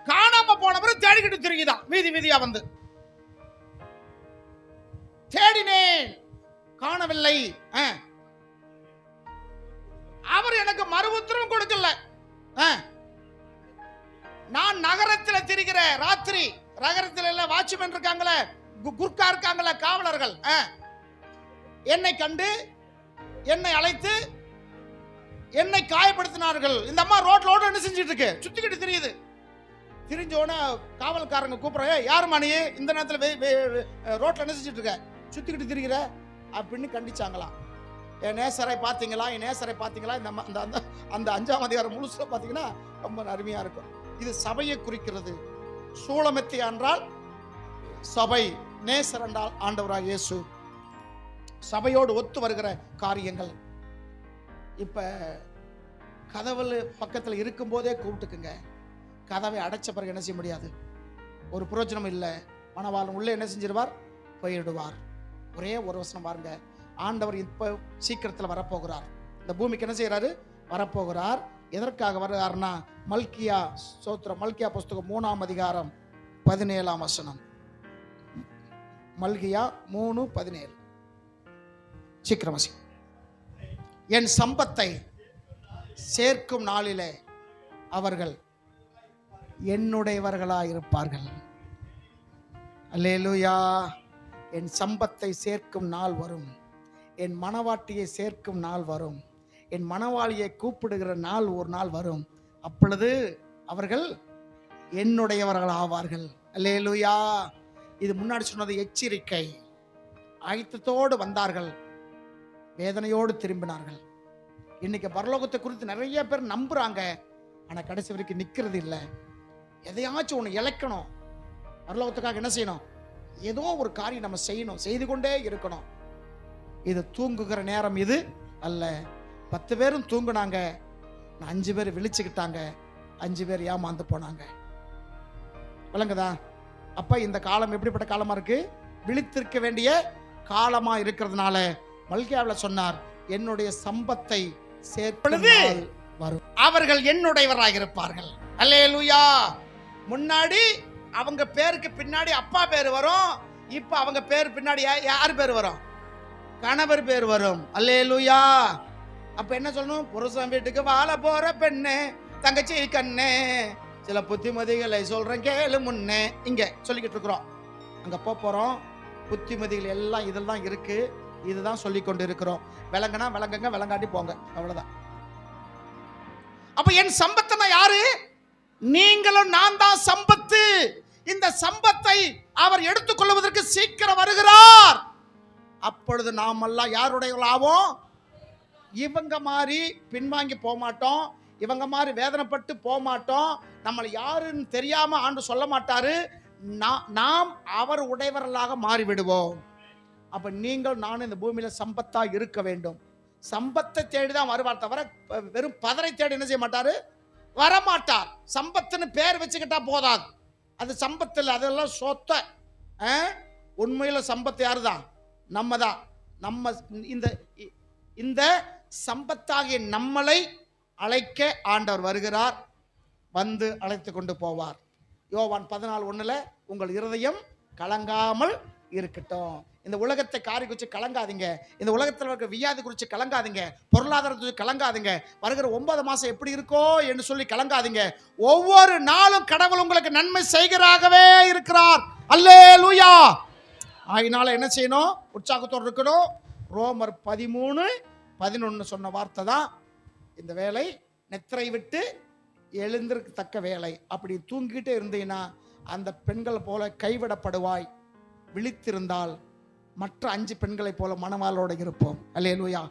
காணாம போன பிறகு தேடிக்கிட்டு திரும்பிதான் வீதி வீதியா வந்து. தேடினேன், காணவில்லை. அவர் எனக்கு மறு உத்தரவும் கொடுக்கல. நான் நகரத்தில் திரிகிற ராத்திரி, நகரத்தில் எல்லாம் வாட்ச்மேன் இருக்காங்களே, குர்கா இருக்காங்களே, காவலர்கள் என்னை கண்டு என்னை அழைத்து என்னை காயப்படுத்தினார்கள். இந்த அம்மா ரோட்ல என்ன செஞ்சிட்டு இருக்கு? சுத்திக்கிட்டு தெரியுது. திரிஞ்சோட காவல்காரங்க கூப்பிடுற, யாருமா நீ இந்த நேரத்தில் ரோட்ல என்ன செஞ்சிட்டு இருக்க, சுத்திக்கிட்டு திரிகிற அப்படின்னு கண்டிச்சாங்களாம். என் நேசரை பார்த்தீங்களா, என் நேசரை பார்த்தீங்களா? அந்த 5ஆம் அதிகாரம் முழுசுல பார்த்தீங்கன்னா ரொம்ப அருமையா இருக்கும். இது சபையை குறிக்கிறது. சூளமெத்தி என்றால் சபை, நேசர் என்றால் ஆண்டவராக இயேசு. சபையோடு ஒத்து வருகிற காரியங்கள். இப்ப கதவுல பக்கத்தில் இருக்கும் போதே கூப்பிட்டுக்குங்க. கதவை அடைச்ச பிறகு என்ன செய்ய முடியாது, ஒரு பிரயோஜனம் இல்லை. மணவாளன் உள்ளே என்ன செஞ்சிருவார்? போயிடுவார். ஒரே ஒரு வசனம் பாருங்க, ஆண்டவர் இப்ப சீக்கிரத்தில் வரப்போகிறார். இந்த பூமிக்கு என்ன செய்யறாரு? வரப்போகிறார். எதற்காக வருகிறார்னா, மல்கியா சோத்திரம், மல்கியா புஸ்தகம் 3ஆம் அதிகாரம் 17ஆம் வசனம். மல்கியா 3:17. சீக்கிரமசி. என் சம்பத்தை சேர்க்கும் நாளிலே அவர்கள் என்னுடையவர்களாயிருப்பார்கள். அல்லேலூயா. என் சம்பத்தை சேர்க்கும் நாள் வரும், என் மணவாட்டியை சேர்க்கும் நாள் வரும், என் மணவாளியை கூப்பிடுகிற நாள் ஒரு நாள் வரும். அப்பொழுது அவர்கள் என்னுடையவர்கள் ஆவார்கள். அல்லேலூயா. இது முன்னாடி சொன்னது எச்சரிக்கை. ஆயத்தத்தோடு வந்தார்கள், வேதனையோடு திரும்பினார்கள். இன்னைக்கு பரலோகத்தை குறித்து நிறைய பேர் நம்புறாங்க, ஆனா கடைசி வரைக்கும் நிக்கிறது இல்லை. எதையாச்சும் ஒன்று இழக்கணும், பரலோகத்துக்காக என்ன செய்யணும்? ஏதோ ஒரு காரியம் நம்ம செய்யணும், செய்து கொண்டே இருக்கணும். இது தூங்குகிற நேரம் இது அல்ல. 10 பேரும் தூங்குனாங்க, 5 பேர் விழிச்சுக்கிட்டாங்க, 5 பேர் ஏமாந்து போனாங்க. விளங்குதா? அப்ப இந்த காலம் எப்படிப்பட்ட காலமா இருக்கு? விழித்திருக்க வேண்டிய காலமா இருக்கிறதுனால மல்கியாவில் சொன்னார், என்னுடைய சம்பத்தை சேர்ப்பது வரும், அவர்கள் என்னுடையவராக இருப்பார்கள். அல்லேலூயா. முன்னாடி அவங்க பேருக்கு பின்னாடி அப்பா பேர் வரும், இப்ப அவங்க பேர் பின்னாடி யார் பேர் வரும்? கணவர் பேர் வரும். அல்லேலூயா. அப்ப என்ன சொல்லணும்? புருஷன் வீட்டுக்கு வாழ போற பெண்ணே, தங்கச்சி கண்ணே, சில புத்திமதிகளை சொல்றேன் கேளு முன்னே. இங்க சொல்லிக்கிட்டு இருக்கிறோம், அங்க போறோம். புத்திமதிகள் எல்லாம் இதெல்லாம் இருக்கு, இதுதான் சொல்லி கொண்டு இருக்கிறோம். விளங்குனா விளங்குங்க, விளங்காட்டி போங்க, அவ்வளவுதான். அப்ப என் சம்பத்தை யாரு? நீங்களும் நான் தான் சம்பத்து. இந்த சம்பத்தை அவர் எடுத்துக்கொள்வதற்கு சீக்கிரம் வருகிறார். அப்பொழுது நாம் எல்லாம் யாருடையவர்களாவோம்? இவங்க மாதிரி பின்வாங்கி போக மாட்டோம், இவங்க மாதிரி வேதனைப்பட்டு போக மாட்டோம். நம்மளை யாருன்னு தெரியாம ஆண்டு சொல்ல மாட்டாரு. நாம் அவர் உடையவர்களாக மாறிவிடுவோம். அப்ப நீங்கள் நானும் இந்த பூமியில சம்பத்தா இருக்க வேண்டும். சம்பத்தை தேடிதான் வருவார் தவிர வெறும் பதரை தேடி என்ன செய்ய மாட்டாரு? வரமாட்டார். சம்பத்துன்னு பேர் வச்சுக்கிட்டா போதாது, அது சம்பத்தில், அதெல்லாம் சொத்தை. உண்மையில சம்பத்து யாருதான்? நம்ம தான். நம்ம இந்த சம்பத்தாகிய நம்மளை அழைக்க ஆண்டவர் வருகிறார், வந்து அழைத்து கொண்டு போவார். யோவான் 14:1 உங்கள் இருதயம் கலங்காமல் இருக்கட்டும். இந்த உலகத்தை காரி குறித்து கலங்காதீங்க, இந்த உலகத்தில் இருக்க வியாதி குறித்து கலங்காதீங்க, பொருளாதாரத்தை கலங்காதீங்க, வருகிற 9 மாசம் எப்படி இருக்கோ என்று சொல்லி கலங்காதீங்க. ஒவ்வொரு நாளும் கடவுள் உங்களுக்கு நன்மை செய்கிறாகவே இருக்கிறார். அல்லேலூயா. அதனால என்ன செய்யணும்? உற்சாகத்தோடு இருக்கணும். ரோமர் 13:11 சொன்ன வார்த்தை தான் இந்த வேலை. நெத்திரை விட்டு எழுந்திருக்கத்தக்க வேலை. அப்படி தூங்கிட்டே இருந்தீங்கன்னா அந்த பெண்கள் போல கைவிடப்படுவாய். விழித்திருந்தால் மற்ற 5 பெண்களை போல மணவாளோடு இருப்போம். அல்லேலூயா.